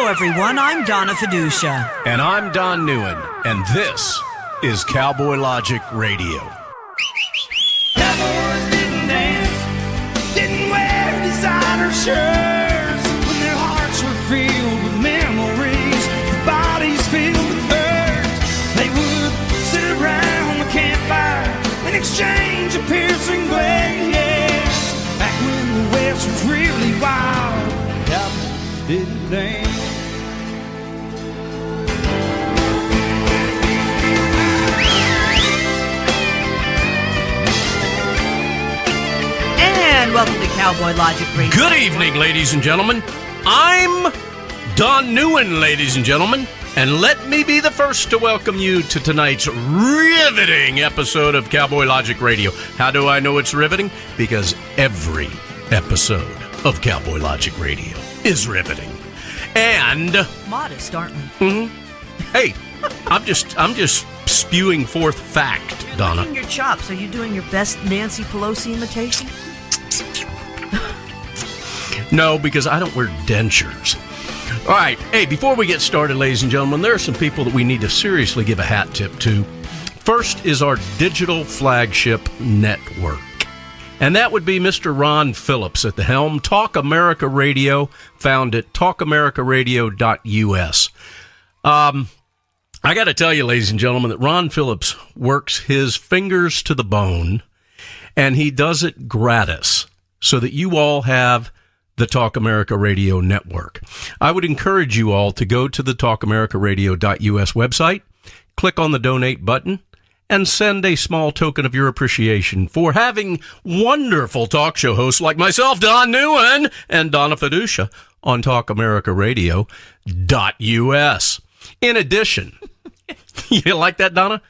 Hello, everyone. I'm Donna Fiducia. And I'm Don Neuen. And this is Cowboy Logic Radio. Cowboys didn't dance, didn't wear designer shirts. When their hearts were filled with memories, their bodies filled with hurt. They would sit around the campfire and exchange a piercing glance. Back when the West was really wild, cowboys didn't dance. And welcome to Cowboy Logic Radio. Good evening, ladies and gentlemen. I'm Don Neuen, ladies and gentlemen. And let me be the first to welcome you to tonight's riveting episode of Cowboy Logic Radio. How do I know it's riveting? Because every episode of Cowboy Logic Radio is riveting. And Modest, aren't we? mm-hmm. Hey, I'm just spewing forth fact, Donna. Licking your chops. Are you doing your best Nancy Pelosi imitation? No, because I don't wear dentures. All right. Hey, before we get started, ladies and gentlemen, there are some people that we need to seriously give a hat tip to. First is our digital flagship network. And that would be Mr. Ron Phillips at the helm. Talk America Radio, found at talkamericaradio.us. I got to tell you, ladies and gentlemen, that Ron Phillips works his fingers to the bone, and he does it gratis so that you all have the Talk America Radio network. I would encourage you all to go to the talkamericaradio.us website, click on the donate button, and send a small token of your appreciation for having wonderful talk show hosts like myself, Don Neuen, and Donna Fiducia on talkamericaradio.us. In addition, you like that, Donna?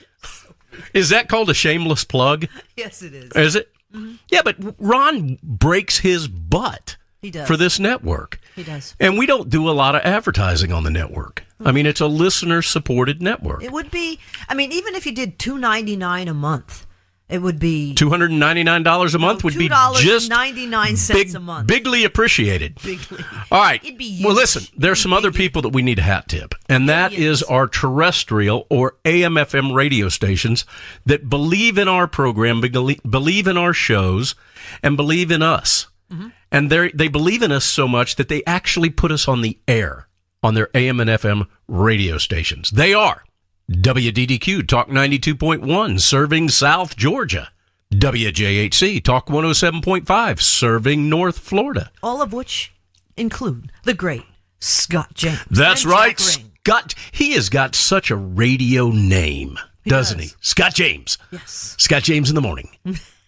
Is that called a shameless plug? Yes, it is. Is it? Mm-hmm. Yeah, but Ron breaks his butt. He does. For this network. He does. And we don't do a lot of advertising on the network. I mean, it's a listener-supported network. It would be, I mean, even if you did $2.99 a month, it would be $299 a month would be just $2.99 a month. Bigly appreciated. Bigly. All right. It'd be huge. Well, listen, there's some other people that we need a hat tip, and that is our terrestrial or AM/FM radio stations that believe in our program, believe in our shows, and believe in us. Mm-hmm. And they believe in us so much that they actually put us on the air on their AM and FM radio stations. They are WDDQ, Talk 92.1, serving South Georgia. WJHC, Talk 107.5, serving North Florida. All of which include the great Scott James. That's right. Scott, he has got such a radio name, doesn't he? Scott James. Yes. Scott James in the morning.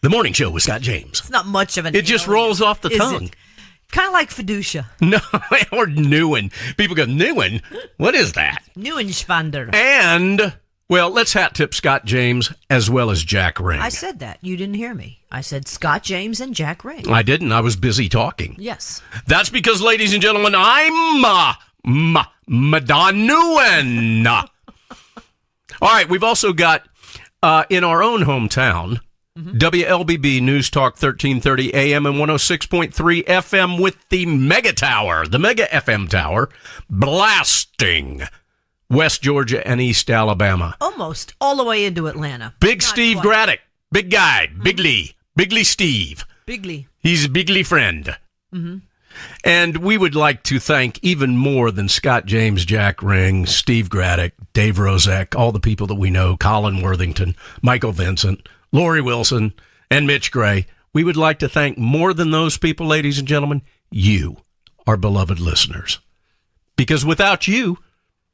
The morning show with Scott James. It's not much of an It just rolls off the tongue. Kind of like Fiducia. No, or Neuen. People go, Neuen? What is that? Neuenschwander. And, well, let's hat tip Scott James as well as Jack Ring. I said that. You didn't hear me. I said Scott James and Jack Ring. I didn't. I was busy talking. Yes. That's because, ladies and gentlemen, I'm Madon Neuen. All right, we've also got, in our own hometown, WLBB News Talk 1330 AM and 106.3 FM with the Mega Tower, the Mega FM Tower, blasting West Georgia and East Alabama. Almost all the way into Atlanta. Big Steve Graddick, big guy, Bigly Steve. Bigly. He's a Bigly friend. Mm-hmm. And we would like to thank even more than Scott James, Jack Ring, Steve Graddick, Dave Rozek, all the people that we know, Colin Worthington, Michael Vincent, Lori Wilson, and Mitch Gray. We would like to thank more than those people, ladies and gentlemen, you, our beloved listeners. Because without you,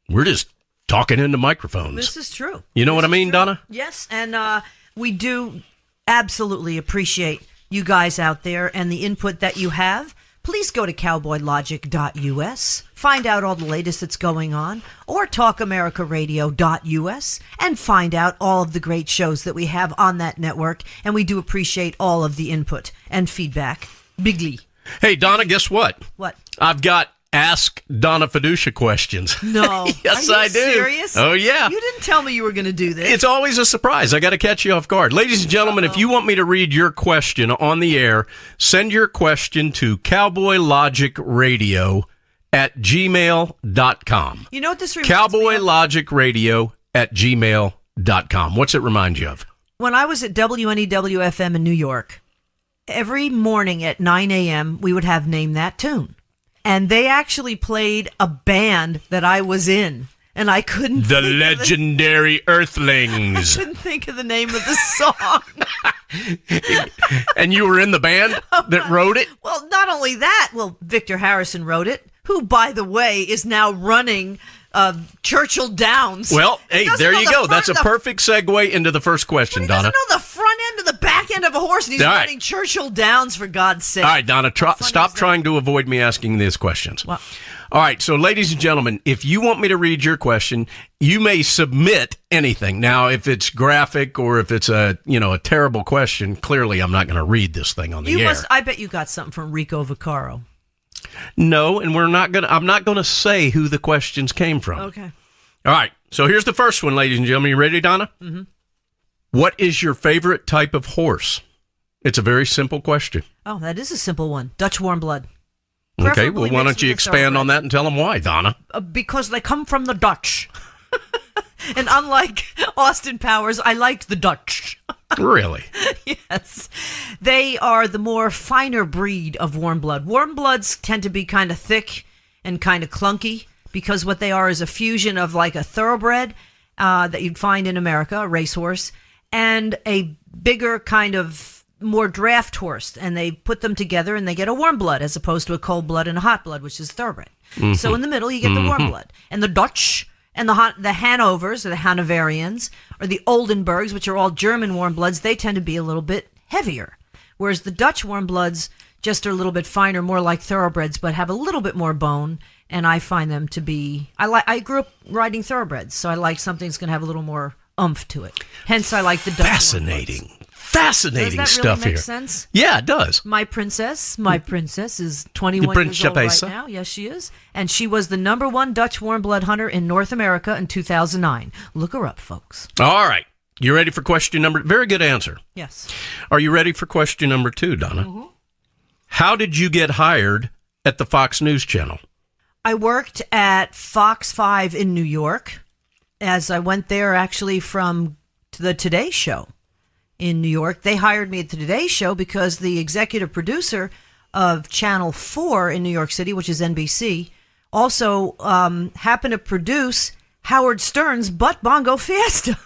we're just talking into microphones. This is true. You know what I mean, Donna? Yes, and we do absolutely appreciate you guys out there and the input that you have. Please go to cowboylogic.us, find out all the latest that's going on, or talkamericaradio.us, and find out all of the great shows that we have on that network. And we do appreciate all of the input and feedback. Bigly. Hey, Donna, guess what? What? I've got Ask Donna Fiducia questions. No. Yes, Are you I do. Serious? Oh, yeah. You didn't tell me you were going to do this. It's always a surprise. I got to catch you off guard. Ladies and gentlemen, if you want me to read your question on the air, send your question to Cowboy Logic Radio at gmail.com. You know what this reminds me of? CowboyLogicRadio@gmail.com. What's it remind you of? When I was at WNEW-FM in New York, every morning at 9 a.m., we would have Name That Tune. And they actually played a band that I was in. And I couldn't The Legendary Earthlings. I couldn't think of the name of the song. And you were in the band that wrote it? Well, not only that, Victor Harrison wrote it, who, by the way, is now running Churchill Downs. Well, hey, there you go. That's a perfect segue into the first question, he Donna. doesn't know the front end of the back end of a horse, and he's running Churchill Downs, for God's sake. All right, Donna, stop trying to avoid me asking these questions. Well, all right, so ladies and gentlemen, if you want me to read your question, you may submit anything. Now, if it's graphic or if it's a terrible question, clearly I'm not going to read this thing on the air. I bet you got something from Rico Beccaro. No, and I'm not going to say who the questions came from. Okay. All right, so here's the first one, ladies and gentlemen. You ready, Donna? Mm-hmm. What is your favorite type of horse? It's a very simple question. Oh, that is a simple one. Dutch warm blood. Okay, well, why don't you expand on that and tell them why, Donna? Because they come from the Dutch. And unlike Austin Powers, I like the Dutch. Really? Yes. They are the more finer breed of warm blood. Warm bloods tend to be kind of thick and kind of clunky because what they are is a fusion of like a thoroughbred that you'd find in America, a racehorse, and a bigger kind of more draft horse, and they put them together and they get a warm blood as opposed to a cold blood and a hot blood, which is thoroughbred. Mm-hmm. So in the middle you get the warm blood. And the Dutch and the Hanovers or the Hanoverians or the Oldenburgs, which are all German warm bloods, they tend to be a little bit heavier. Whereas the Dutch warm bloods just are a little bit finer, more like thoroughbreds, but have a little bit more bone. And I find them to be, I grew up riding thoroughbreds, so I like something that's going to have a little more oomph to it. Hence, I like the Dutch. Fascinating. Fascinating does that stuff really make here. Sense? Yeah, it does. My princess is 21 years old right now. Yes, she is. And she was the #1 Dutch warm blood hunter in North America in 2009. Look her up, folks. All right. You ready for question number? Very good answer. Yes. Are you ready for question number 2, Donna? Mm-hmm. How did you get hired at the Fox News Channel? I worked at Fox 5 in New York, as I went there actually from the Today Show in New York. They hired me at the Today Show because the executive producer of Channel 4 in New York City, which is NBC, also happened to produce Howard Stern's Butt Bongo Fiesta,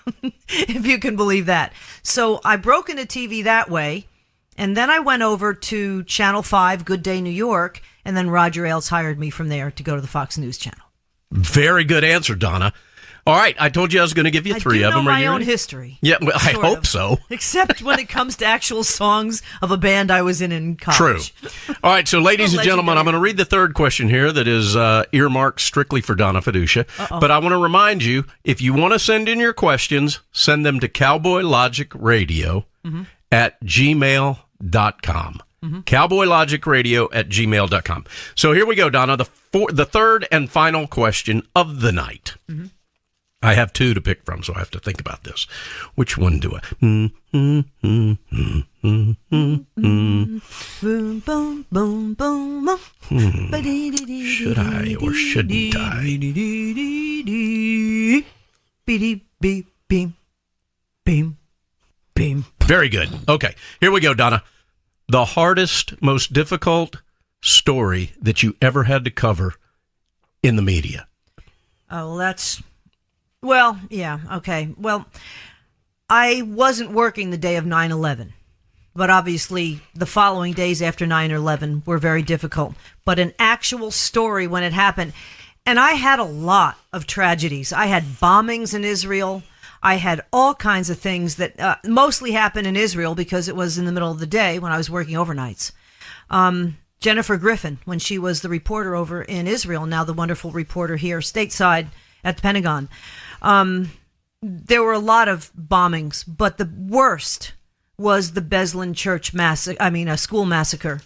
if you can believe that. So I broke into TV that way, and then I went over to Channel 5, Good Day New York, and then Roger Ailes hired me from there to go to the Fox News Channel. Very good answer, Donna. All right, I told you I was going to give you 3 of them. I do know my own history. Yeah, well, I hope so. Except when it comes to actual songs of a band I was in college. True. All right, so ladies and gentlemen, I'm going to read the third question here that is earmarked strictly for Donna Fiducia. Uh-oh. But I want to remind you, if you want to send in your questions, send them to CowboyLogicRadio at gmail.com. CowboyLogicRadio at gmail.com. So here we go, Donna, the third and final question of the night. Mm-hmm. I have 2 to pick from, so I have to think about this. Which one do I? Should I or shouldn't I? Very good. Okay, here we go, Donna. The hardest, most difficult story that you ever had to cover in the media. Oh, well, yeah, okay. Well, I wasn't working the day of 9/11, but obviously the following days after 9/11 were very difficult. But an actual story when it happened, and I had a lot of tragedies. I had bombings in Israel. I had all kinds of things that mostly happened in Israel because it was in the middle of the day when I was working overnights. Jennifer Griffin, when she was the reporter over in Israel, now the wonderful reporter here stateside at the Pentagon. There were a lot of bombings, but the worst was the Beslan Church a school massacre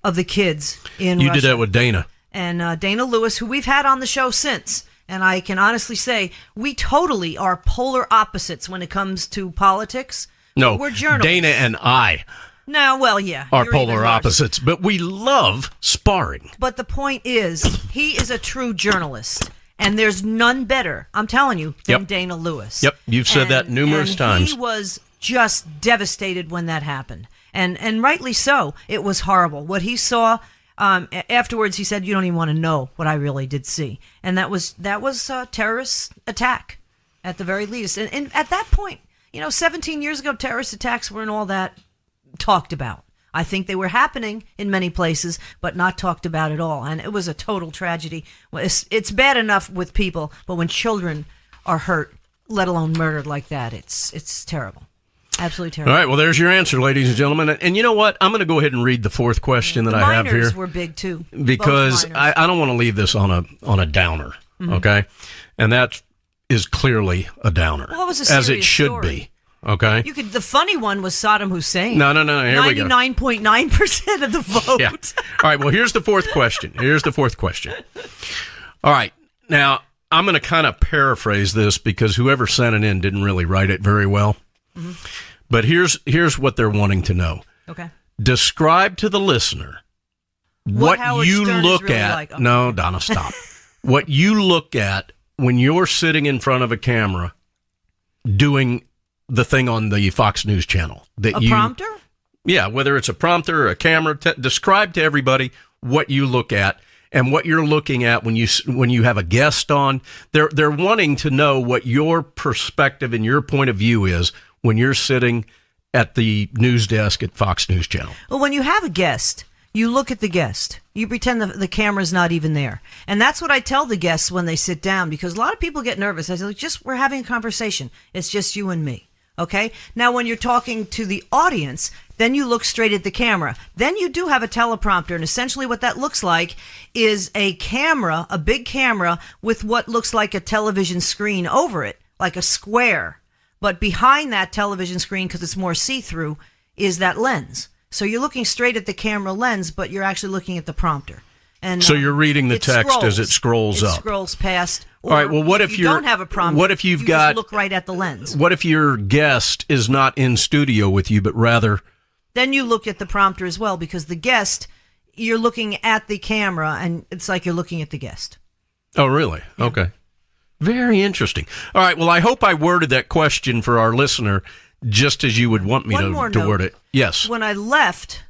of the kids in Russia. You did that with Dana. And Dana Lewis, who we've had on the show since. And I can honestly say we totally are polar opposites when it comes to politics. No, we're journalists. Dana and I No, well, yeah. are you're even polar worse. opposites, but we love sparring. But the point is, he is a true journalist, and there's none better, I'm telling you, than Yep. Dana Lewis. Yep, you've said that numerous times. He was just devastated when that happened, and rightly so. It was horrible. What he saw afterwards, he said, "You don't even want to know what I really did see," and that was a terrorist attack, at the very least. And at that point, 17 years ago, terrorist attacks weren't all that talked about. I think they were happening in many places, but not talked about at all. And it was a total tragedy. It's bad enough with people, but when children are hurt, let alone murdered like that, it's terrible. Absolutely terrible. All right, well, there's your answer, ladies and gentlemen. And you know what? I'm going to go ahead and read the fourth question that I have here. Minors were big, too. Because Both minors. I don't want to leave this on a downer, okay? And that is clearly a downer, Well, it was a as it serious should story. be, okay? The funny one was Saddam Hussein. No, here we go. 99.9% of the vote. Yeah. All right, well, here's the fourth question. All right, now, I'm going to kind of paraphrase this because whoever sent it in didn't really write it very well. Mm-hmm. But here's what they're wanting to know. Okay. Describe to the listener what Howard you Stern is look really at. like. Okay. No, Donna, stop. What you look at when you're sitting in front of a camera doing the thing on the Fox News channel. A prompter? Yeah, whether it's a prompter or a camera. Describe to everybody what you look at and what you're looking at when you have a guest on. They're wanting to know what your perspective and your point of view is when you're sitting at the news desk at Fox News Channel. Well, when you have a guest, you look at the guest. You pretend the camera's not even there. And that's what I tell the guests when they sit down, because a lot of people get nervous. I say, we're having a conversation. It's just you and me. Okay? Now, when you're talking to the audience, then you look straight at the camera. Then you do have a teleprompter, and essentially what that looks like is a camera, a big camera, with what looks like a television screen over it, like a square. But behind that television screen, because it's more see-through, is that lens. So you're looking straight at the camera lens, but you're actually looking at the prompter. And so you're reading the text as it scrolls up. It scrolls past. Or all right. Well, what if you don't have a prompter? What if you just look right at the lens? What if your guest is not in studio with you, but rather? Then you look at the prompter as well, because the guest, you're looking at the camera, and it's like you're looking at the guest. Oh, really? Yeah. Okay. Very interesting. All right. Well, I hope I worded that question for our listener just as you would want me to word it. Yes. When I left,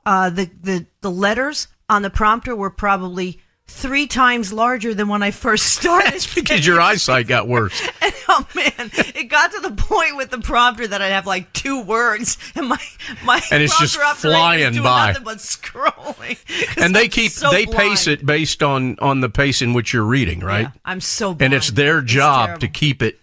the letters on the prompter were probably 3 times larger than when I first started. That's because your eyesight got worse. And, oh man, it got to the point with the prompter that I'd have like 2 words, and my and it's just prompter flying was doing by, nothing but scrolling. And they pace it based on the pace in which you're reading, right? Yeah, I'm so blind. And it's their job to keep it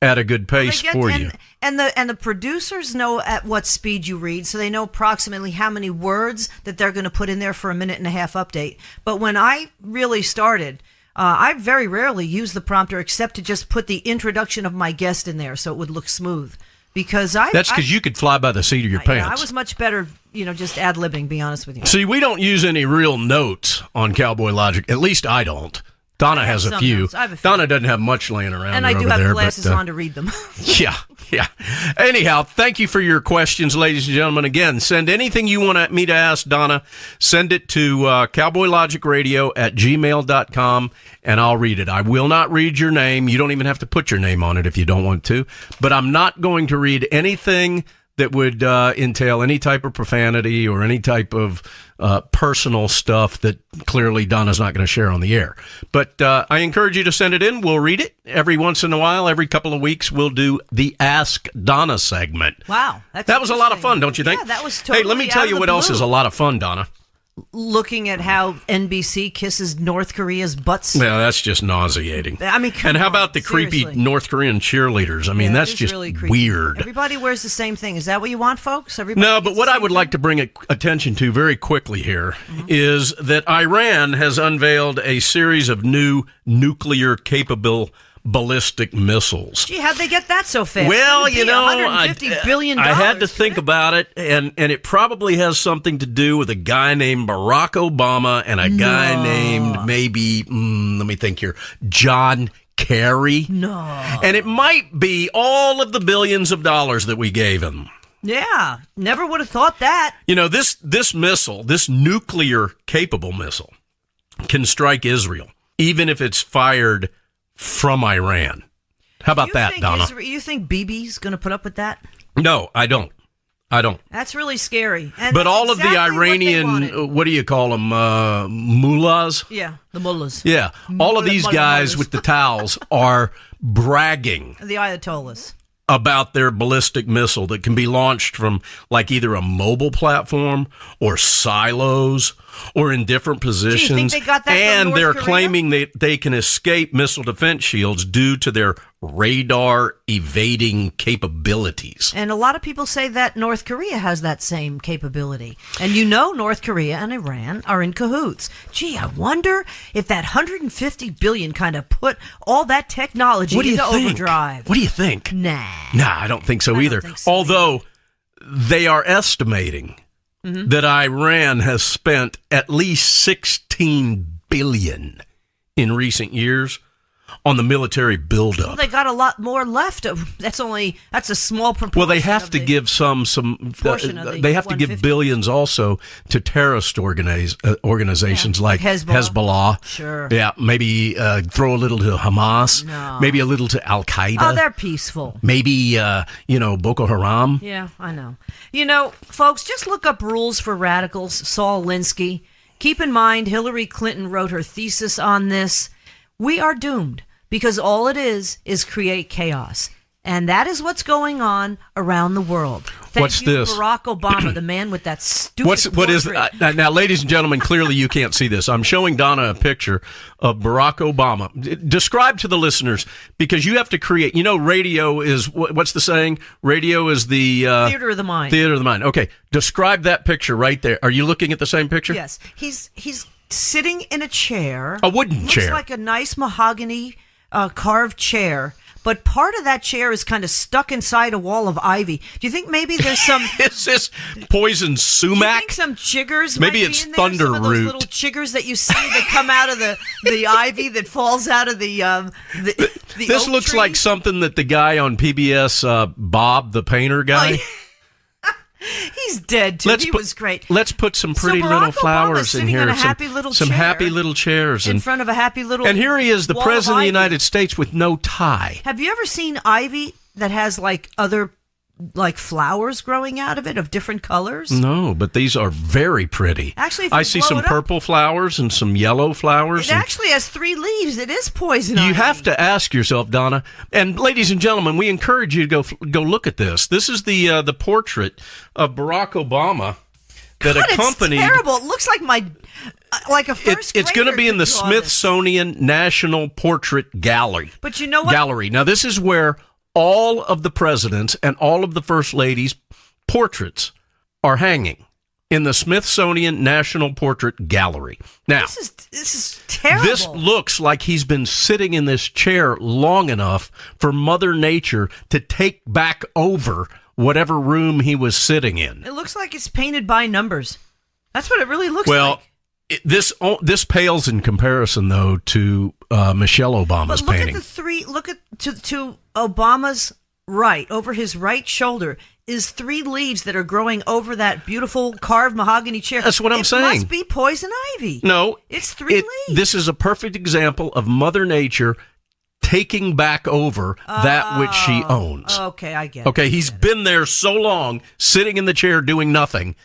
at a good pace for you. And the producers know at what speed you read, so they know approximately how many words that they're going to put in there for a 1.5 minute update. But when I really started, I very rarely used the prompter except to just put the introduction of my guest in there so it would look smooth. Because that's because you could fly by the seat of your pants. I was much better, just ad-libbing, be honest with you. See, we don't use any real notes on Cowboy Logic. At least I don't. Donna has a few. Donna doesn't have much laying around. And I do have glasses on to read them. Yeah. Anyhow, thank you for your questions, ladies and gentlemen. Again, send anything you want me to ask Donna. Send it to cowboylogicradio@gmail.com, and I'll read it. I will not read your name. You don't even have to put your name on it if you don't want to. But I'm not going to read anything that would entail any type of profanity or any type of personal stuff that clearly Donna's not going to share on the air. But I encourage you to send it in. We'll read it every once in a while. Every couple of weeks, we'll do the Ask Donna segment. Wow. That was a lot of fun, don't you think? Yeah, that was totally Hey, let me tell you what else is a lot of fun, Donna. Looking at how NBC kisses North Korea's butts. Yeah, that's just nauseating. I mean, and how about the creepy North Korean cheerleaders? I mean, that's just really weird. Everybody wears the same thing. Is that what you want, folks? No, but what I would like to bring attention to very quickly here is that Iran has unveiled a series of new nuclear-capable ballistic missiles. Gee, how'd they get that so fast? Well, $150 billion. I had to think about it, and it probably has something to do with a guy named Barack Obama and a guy named maybe, let me think here, John Kerry. No. And it might be all of the billions of dollars that we gave him. Yeah, never would have thought that. You know, this missile, this nuclear-capable missile, can strike Israel, even if it's fired from Iran. How about that, Donna? You think Bibi's going to put up with that? No, I don't. That's really scary. And but that's all exactly of the Iranian, what do you call them, mullahs? Yeah, the mullahs. Yeah, all of these guys with the towels are bragging. The Ayatollahs. About their ballistic missile that can be launched from like either a mobile platform or silos or in different positions. Do you think they got that and from North they're Korea? claiming that they can escape missile defense shields due to their radar evading capabilities. And a lot of people say that North Korea has that same capability. And you know North Korea and Iran are in cahoots. Gee, I wonder if that $150 billion kind of put all that technology into overdrive. What do you think? Nah, I don't think so either. Although they are estimating that Iran has spent at least $16 billion in recent years on the military buildup. Well, they got a lot more left. That's a small proportion. Well, they have to give they have to give billions also to terrorist organizations like Hezbollah. Sure. Yeah, maybe throw a little to Hamas. No. Maybe a little to Al Qaeda. Oh, they're peaceful. Maybe Boko Haram. Yeah, I know. You know, folks, just look up Rules for Radicals, Saul Alinsky. Keep in mind, Hillary Clinton wrote her thesis on this. We are doomed because all it is create chaos. And that is what's going on around the world. Thank you, Barack Obama, the man with that stupid What is now, ladies and gentlemen, clearly you can't see this. I'm showing Donna a picture of Barack Obama. Describe to the listeners, because you have to create, radio is, what's the saying? Radio is the... theater of the mind. Theater of the mind. Okay, describe that picture right there. Are you looking at the same picture? Yes. He's sitting in a chair. A wooden chair. Looks like a nice mahogany carved chair. But part of that chair is kind of stuck inside a wall of ivy. Do you think maybe there's some... Is this poison sumac? Do you think some chiggers maybe might it's be in there? thunder some of those root. little chiggers that you see that come out of the ivy that falls out of the This oak looks tree? like something that the guy on PBS, Bob the painter guy... Oh, yeah. He's dead, too. He was great. Let's put some pretty Barack little Obama's flowers in sitting here. on a happy little some chair happy little chairs. in front of a happy little And here he is, the wall President of the ivy. United States with no tie. Have you ever seen ivy that has other flowers growing out of it of different colors? No, but these are very pretty. Actually, if you I see blow some it up, purple flowers and some yellow flowers. It actually has 3 leaves. It is poison ivy. You have to ask yourself, Donna, and ladies and gentlemen, we encourage you to go look at this. This is the portrait of Barack Obama that accompanied. It's terrible. It looks like a first It's going to be in the grader could draw this. Smithsonian National Portrait Gallery. But you know what? Gallery. Now, this is where all of the presidents and all of the first ladies' portraits are hanging in the Smithsonian National Portrait Gallery. Now, this is terrible. This looks like he's been sitting in this chair long enough for Mother Nature to take back over whatever room he was sitting in. It looks like it's painted by numbers. That's what it really looks like. This pales in comparison, though, to Michelle Obama's But painting. Look at to Obama's right, over his right shoulder, is 3 leaves that are growing over that beautiful carved mahogany chair. That's what I'm saying. It must be poison ivy. No. It's 3 leaves. This is a perfect example of Mother Nature taking back over that which she owns. Okay, I get it. Okay, he's been there so long, sitting in the chair doing nothing,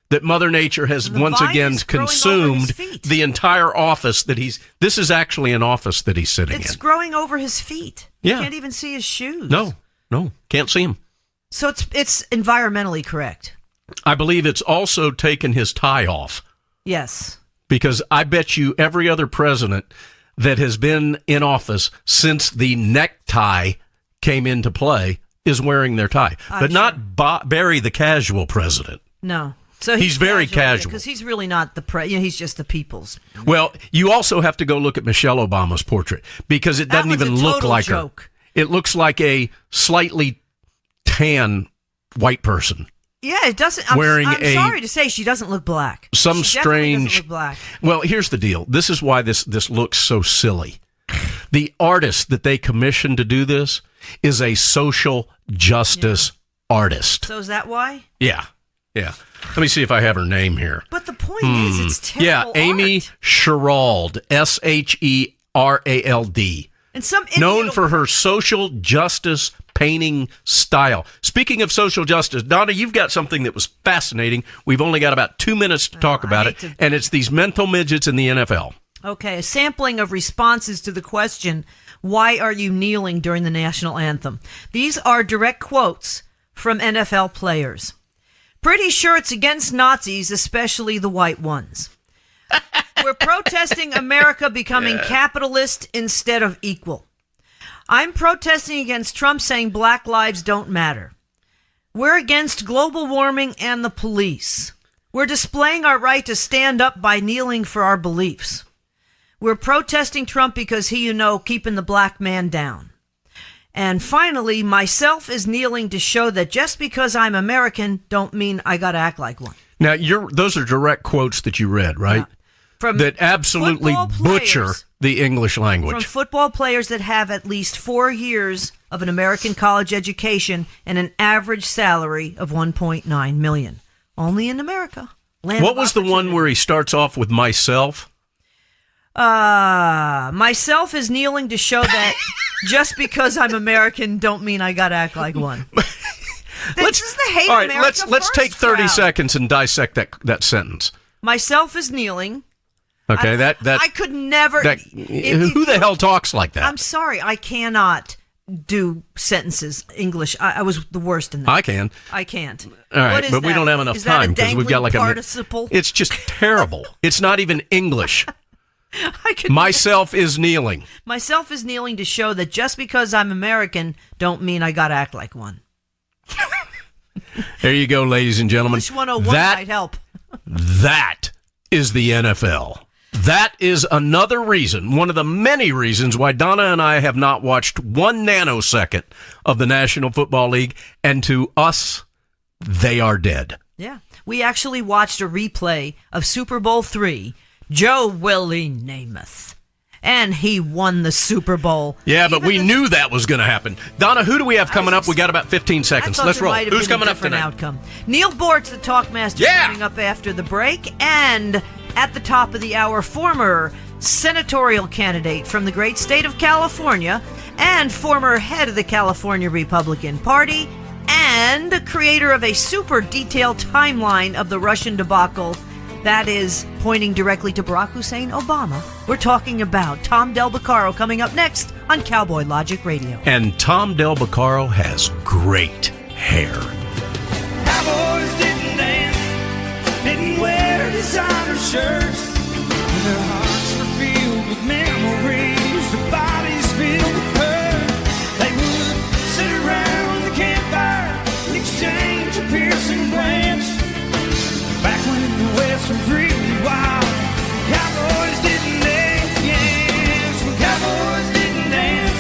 that Mother Nature has once vine again is growing over consumed his feet. the entire office that this is actually an office that he's sitting It's in. growing over his feet. Yeah. You can't even see his shoes. No, can't see him. So it's environmentally correct. I believe it's also taken his tie off, Yes. because I bet you every other president that has been in office since the necktie came into play is wearing their tie. But not Barry, the casual president. No. So He's very casual. because he's really not he's just the people's. Well, you also have to go look at Michelle Obama's portrait, because it doesn't That was even a look total like joke. her. It looks like a slightly tan white person. Yeah, it doesn't. Wearing I'm a- sorry to say, she doesn't look black. Some She definitely strange. doesn't look black. Well, here's the deal. This is why this looks so silly. The artist that they commissioned to do this is a social justice artist. So is that why? Yeah. Let me see if I have her name here. But the point is, it's terrible Amy art. Sherald, Sherald. And some known for her social justice painting style. Speaking of social justice, Donna, you've got something that was fascinating. We've only got about 2 minutes to talk about it, and it's these mental midgets in the NFL. Okay, a sampling of responses to the question, why are you kneeling during the national anthem? These are direct quotes from NFL players. Pretty sure it's against Nazis, especially the white ones. We're protesting America becoming capitalist instead of equal. I'm protesting against Trump saying black lives don't matter. We're against global warming and the police. We're displaying our right to stand up by kneeling for our beliefs. We're protesting Trump because he, keeping the black man down. And finally, myself is kneeling to show that just because I'm American don't mean I got to act like one. Now, those are direct quotes that you read, right? From that absolutely butcher the English language. From football players that have at least 4 years of an American college education and an average salary of $1.9 million. Only in America. What was the one where he starts off with myself? Myself is kneeling to show that just because I'm American don't mean I gotta act like one. This is the hate all right, America let's take 30 crowd. seconds and dissect that sentence. Myself is kneeling. Okay, I could never. Who the hell talks like that? I'm sorry, I cannot do sentences English. I was the worst in that. I can. I can't. All right, but we don't have enough time because we've got like participle? It's just terrible. It's not even English. Myself is kneeling. Myself is kneeling to show that just because I'm American don't mean I gotta act like one. There you go, ladies and gentlemen. English 101 might help. That is the NFL. That is another reason, one of the many reasons why Donna and I have not watched 1 nanosecond of the National Football League, and to us, they are dead. Yeah. We actually watched a replay of Super Bowl III, Joe Willie Namath. And he won the Super Bowl. Yeah, but we knew that was going to happen. Donna, who do we have coming up? We got about 15 seconds. Let's roll. Who's coming up tonight? Outcome. Neil BOORTZ, the Talkmaster, coming up after the break. And at the top of the hour, former senatorial candidate from the great state of California and former head of the California Republican Party and the creator of a super detailed timeline of the Russian debacle that is pointing directly to Barack Hussein Obama. We're talking about Tom Del Beccaro coming up next on Cowboy Logic Radio. And Tom Del Beccaro has great hair. Cowboys didn't dance, didn't wear designer shirts. Their hearts were filled with memories, their bodies filled with hurt. They would sit around the campfire and exchange a piercing glance. Back when the West was really wild, Cowboys didn't dance, yes. When Cowboys didn't dance,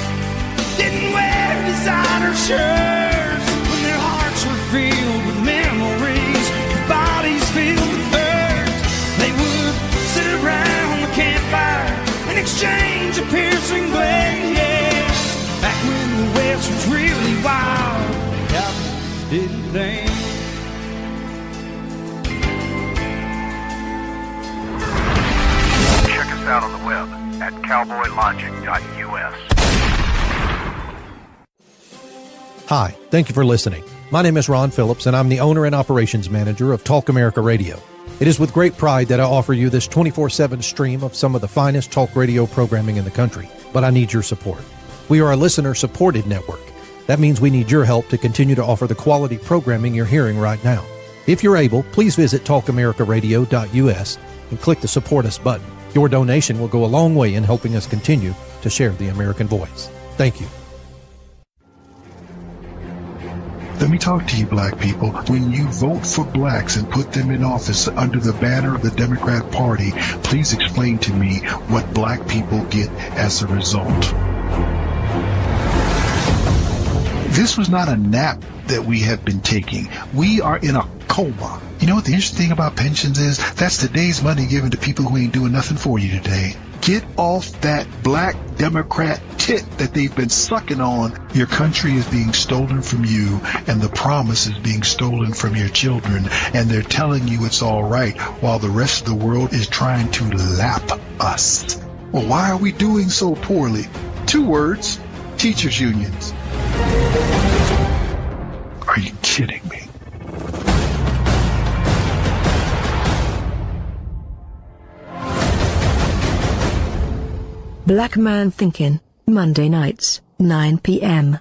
didn't wear designer shirts. When their hearts were filled with memories, their bodies filled with hurt. They would sit around the campfire and exchange a piercing glance, yes. Back when the West was really wild, Cowboys didn't dance. Check us out on the web at cowboylogic.us. Hi, thank you for listening. My name is Ron Phillips, and I'm the owner and operations manager of Talk America Radio. It is with great pride that I offer you this 24/7 stream of some of the finest talk radio programming in the country, but I need your support. We are a listener-supported network. That means we need your help to continue to offer the quality programming you're hearing right now. If you're able, please visit talkamericaradio.us and click the Support Us button. Your donation will go a long way in helping us continue to share the American voice. Thank you. Let me talk to you, black people. When you vote for blacks and put them in office under the banner of the Democrat Party, please explain to me what black people get as a result. This was not a nap that we have been taking. We are in a coma. You know what the interesting thing about pensions is? That's today's money given to people who ain't doing nothing for you today. Get off that black Democrat tit that they've been sucking on. Your country is being stolen from you, and the promise is being stolen from your children, and they're telling you it's all right while the rest of the world is trying to lap us. Well, why are we doing so poorly? 2 words: teachers' unions. Are you kidding me? Black Man Thinking, Monday nights, 9 p.m.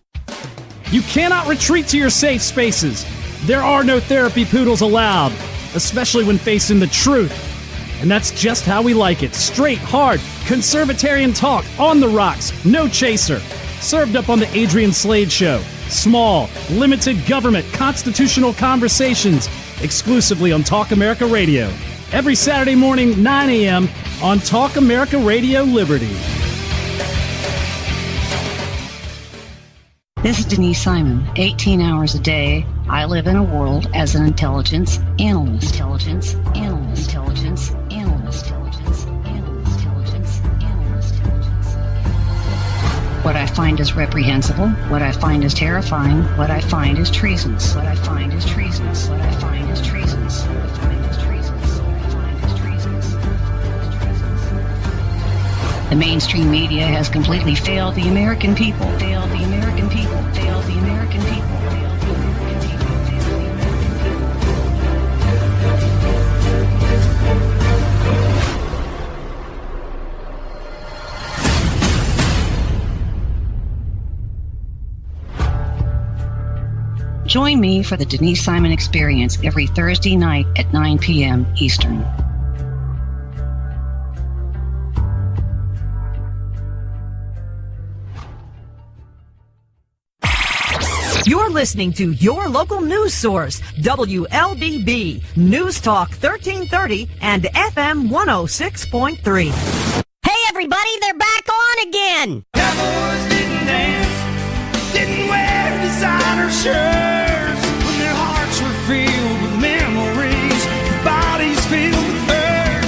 You cannot retreat to your safe spaces. There are no therapy poodles allowed, especially when facing the truth. And that's just how we like it. Straight, hard, conservatarian talk, on the rocks, no chaser. Served up on the Adrian Slade Show. Small, limited government, constitutional conversations, exclusively on Talk America Radio. Every Saturday morning, 9 a.m. on Talk America Radio Liberty. This is Denise Simon. 18 hours a day, I live in a world as an intelligence analyst. Intelligence analyst. Intelligence analyst. Intelligence analyst. Intelligence analyst. What I find is reprehensible. What I find is terrifying. What I find is treasonous. What I find is treasonous. What I find is treasonous. What I find is treasonous. What I find is treasonous. The mainstream media has completely failed the American people. Failed the American people. Failed the American people. Failed the American people. Failed the American people. Join me for the Denise Simon Experience every Thursday night at 9 p.m. Eastern. You're listening to your local news source, WLBB, News Talk 1330 and FM 106.3. Hey everybody, they're back on again! Cowboys didn't dance, didn't wear designer shirts. When their hearts were filled with memories, their bodies filled with hurt.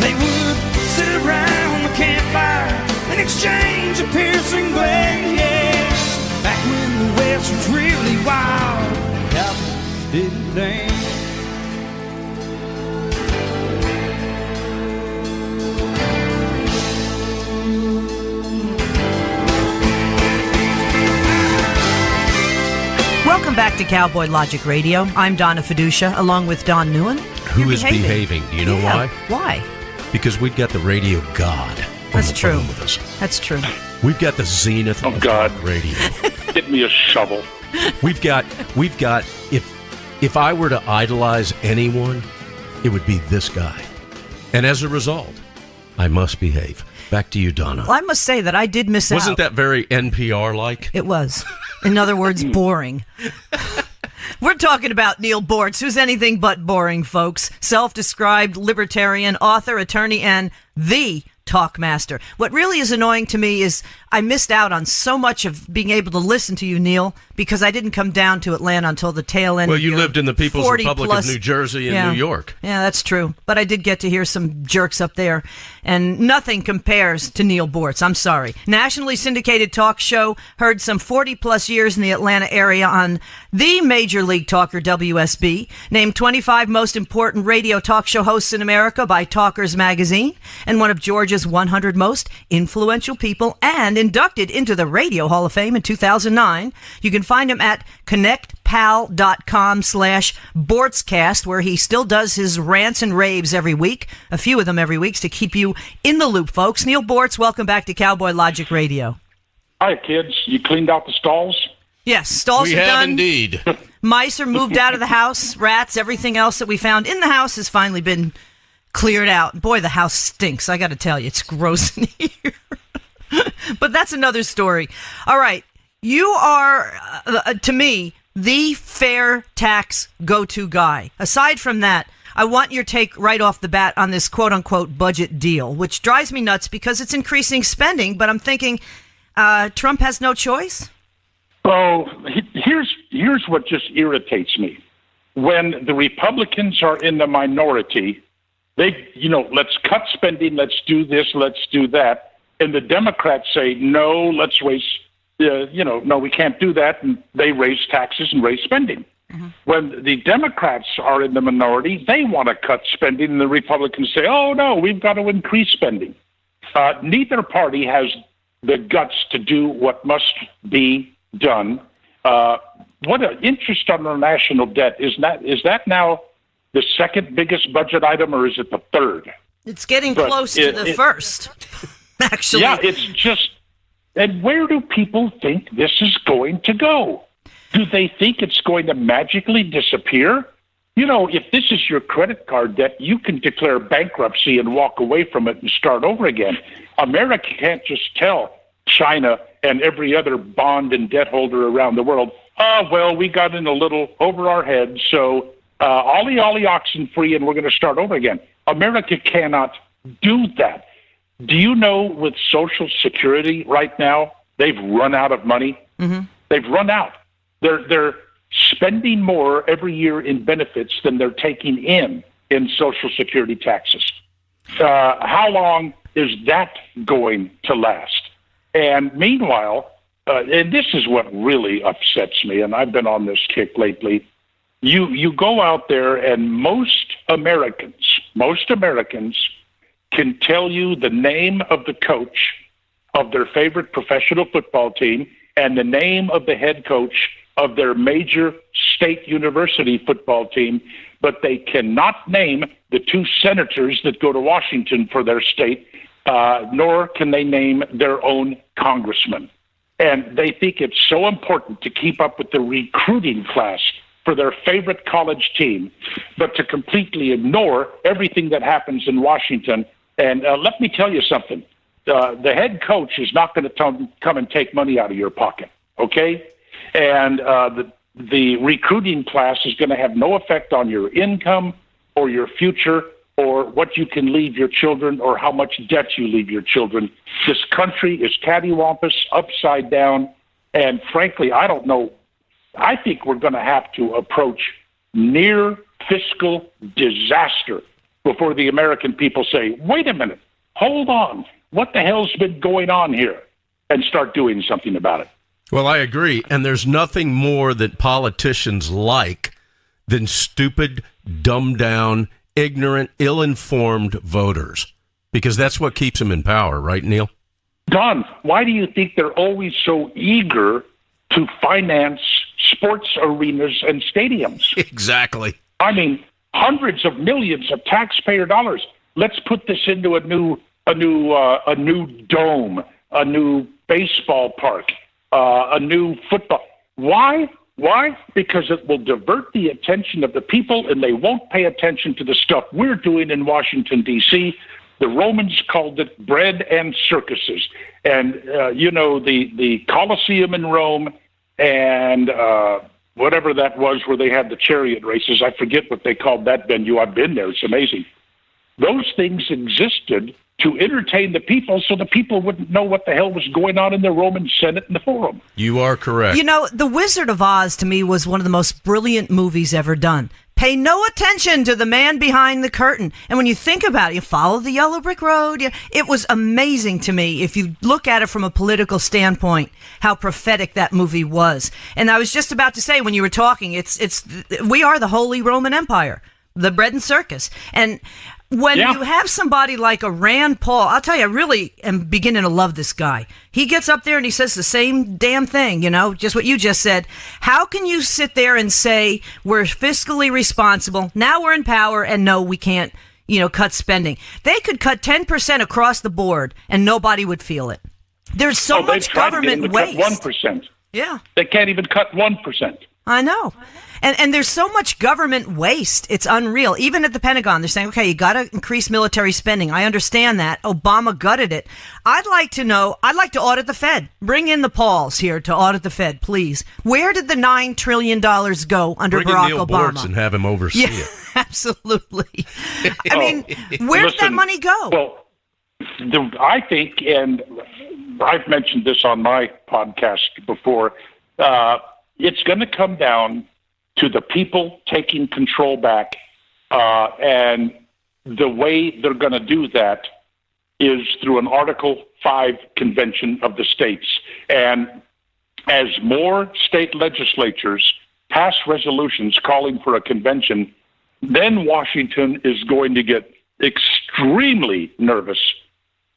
They would sit around the campfire and exchange a piercing glares. Back when the West was really wild, cowboys didn't dance. Welcome back to Cowboy Logic Radio. I'm Donna Fiducia, along with Don NEUEN. Who is behaving? Do you know why? Why? Because we've got the radio god on That's the true. phone with us. That's true. We've got the zenith of God. radio. Get me a shovel. We've got if I were to idolize anyone, it would be this guy. And as a result, I must behave. Back to you, Donna. Well, I must say that I did miss out. Wasn't that very NPR-like? It was. In other words, boring. We're talking about Neal BOORTZ, who's anything but boring, folks. Self-described libertarian, author, attorney, and the talkmaster. What really is annoying to me is I missed out on so much of being able to listen to you, Neal, because I didn't come down to Atlanta until the tail end. Well, of you your lived in the People's Republic of New Jersey and New York. Yeah, that's true. But I did get to hear some jerks up there, and nothing compares to Neal BOORTZ. I'm sorry. Nationally syndicated talk show, heard some 40-plus years in the Atlanta area on the Major League Talker WSB, named 25 most important radio talk show hosts in America by Talkers Magazine, and one of Georgia's 100 most influential people, and inducted into the Radio Hall of Fame in 2009. You can find him at connectpal.com/BOORTZcast, where he still does his rants and raves every week, a few of them every week, to keep you in the loop, folks. Neal BOORTZ, welcome back to Cowboy Logic Radio. Hi, kids. You cleaned out the stalls? Yes, stalls We are have done. indeed. Mice are moved out of the house. Rats, everything else that we found in the house has finally been cleared out. Boy, the house stinks. I got to tell you, it's gross in here. But that's another story. All right. You are, to me, the fair tax go-to guy. Aside from that, I want your take right off the bat on this quote-unquote budget deal, which drives me nuts because it's increasing spending. But I'm thinking, Trump has no choice? Oh, here's what just irritates me. when the Republicans are in the minority, they, let's cut spending, let's do this, let's do that. And the Democrats say, no, let's raise, no, we can't do that. And they raise taxes and raise spending. Mm-hmm. When the Democrats are in the minority, they want to cut spending, and the Republicans say, oh, no, we've got to increase spending. Neither party has the guts to do what must be done. What an interest on our national debt. Is that now the second biggest budget item, or is it the third? It's getting close to the first, actually. Yeah, it's just, and where do people think this is going to go? Do they think it's going to magically disappear? If this is your credit card debt, you can declare bankruptcy and walk away from it and start over again. America can't just tell China and every other bond and debt holder around the world, we got in a little over our heads, so ollie oxen free, and we're going to start over again. America cannot do that. Do you know with Social Security right now, they've run out of money? Mm-hmm. They've run out. They're spending more every year in benefits than they're taking in Social Security taxes. How long is that going to last? And meanwhile, and this is what really upsets me, and I've been on this kick lately, you go out there and most Americans can tell you the name of the coach of their favorite professional football team and the name of the head coach of their major state university football team, but they cannot name the two senators that go to Washington for their state, nor can they name their own congressman. And they think it's so important to keep up with the recruiting class for their favorite college team, but to completely ignore everything that happens in Washington. And let me tell you something. The head coach is not going to come and take money out of your pocket, okay? And the recruiting class is going to have no effect on your income or your future or what you can leave your children or how much debt you leave your children. This country is cattywampus, upside down, and frankly, I don't know. I think we're going to have to approach near fiscal disaster before the American people say, wait a minute, hold on, what the hell's been going on here? And start doing something about it. Well, I agree. And there's nothing more that politicians like than stupid, dumbed down, ignorant, ill-informed voters, because that's what keeps them in power, right, Neil? Don, why do you think they're always so eager to finance sports arenas and stadiums? Exactly. I mean, hundreds of millions of taxpayer dollars. Let's put this into a new dome, a new baseball park, a new football. Why? Why? Because it will divert the attention of the people, and they won't pay attention to the stuff we're doing in Washington, D.C. The Romans called it bread and circuses. And, the Colosseum in Rome and whatever that was where they had the chariot races. I forget what they called that venue. I've been there. It's amazing. Those things existed to entertain the people so the people wouldn't know what the hell was going on in the Roman Senate and the Forum. You are correct. The Wizard of Oz, to me, was one of the most brilliant movies ever done. Pay no attention to the man behind the curtain. And when you think about it, you follow the yellow brick road. It was amazing to me, if you look at it from a political standpoint, how prophetic that movie was. And I was just about to say, when you were talking, we are the Holy Roman Empire, the bread and circus. And when you have somebody like a Rand Paul, I'll tell you, I really am beginning to love this guy. He gets up there and he says the same damn thing, just what you just said. How can you sit there and say we're fiscally responsible, now we're in power, and no, we can't, cut spending? They could cut 10% across the board and nobody would feel it. There's so much government waste. 1%. Yeah. They can't even cut 1%. I know. And there's so much government waste. It's unreal. Even at the Pentagon, they're saying, okay, you got to increase military spending. I understand that. Obama gutted it. I'd like to audit the Fed. Bring in the Pauls here to audit the Fed, please. Where did the $9 trillion go under Bring Barack in Neil Obama? BOORTZ and have him oversee it. Absolutely. I mean, where did that money go? Well, I think, and I've mentioned this on my podcast before, it's going to come down to the people taking control back. And the way they're going to do that is through an Article 5 convention of the states. And as more state legislatures pass resolutions calling for a convention, then Washington is going to get extremely nervous.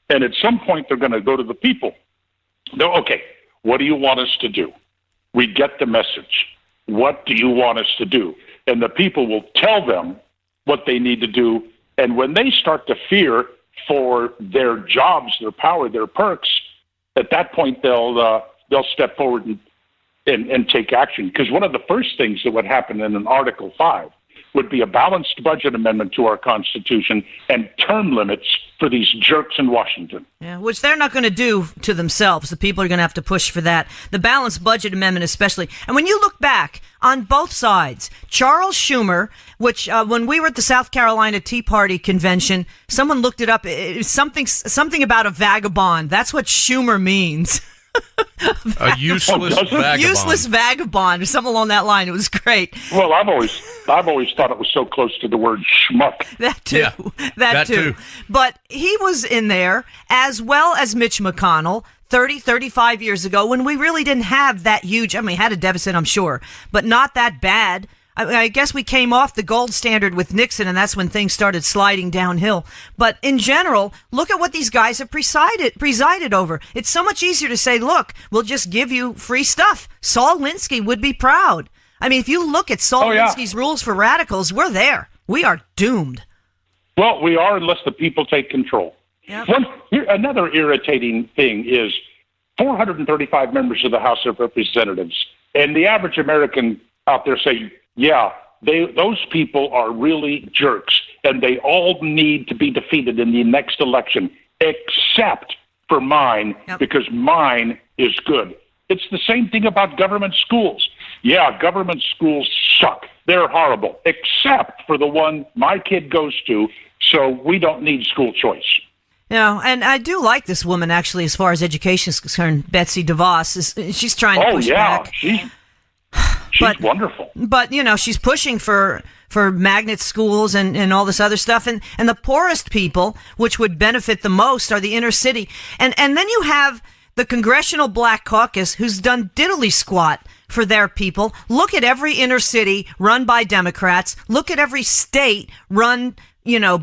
And at some point, they're going to go to the people. They're, okay, what do you want us to do? We get the message. What do you want us to do? And the people will tell them what they need to do. And when they start to fear for their jobs, their power, their perks, at that point they'll step forward and take action. Because one of the first things that would happen in an Article 5 would be a balanced budget amendment to our Constitution and term limits for these jerks in Washington. Yeah, which they're not going to do to themselves. The people are going to have to push for that. The balanced budget amendment especially. And when you look back on both sides, Charles Schumer, which when we were at the South Carolina Tea Party convention, someone looked it up. It was something about a vagabond. That's what Schumer means. A useless vagabond. Useless vagabond, or something along that line. It was great. Well, I've always thought it was so close to the word schmuck. That too. Yeah, that too. But he was in there, as well as Mitch McConnell, 35 years ago, when we really didn't have that huge, I mean, had a deficit, I'm sure, but not that bad. I guess we came off the gold standard with Nixon, and that's when things started sliding downhill. But in general, look at what these guys have presided over. It's so much easier to say, look, we'll just give you free stuff. Saul Alinsky would be proud. I mean, if you look at Saul Alinsky's rules for radicals, we're there. We are doomed. Well, we are unless the people take control. Yep. Another irritating thing is 435 members of the House of Representatives, and the average American out there saying, yeah, those people are really jerks, and they all need to be defeated in the next election, except for mine, because mine is good. It's the same thing about government schools. Yeah, government schools suck. They're horrible, except for the one my kid goes to, so we don't need school choice. Yeah, and I do like this woman, actually, as far as education is concerned, Betsy DeVos. She's trying to push back. She's wonderful. But, you know, she's pushing for magnet schools and all this other stuff. And the poorest people, which would benefit the most, are the inner city. And then you have the Congressional Black Caucus, who's done diddly squat for their people. Look at every inner city run by Democrats. Look at every state run,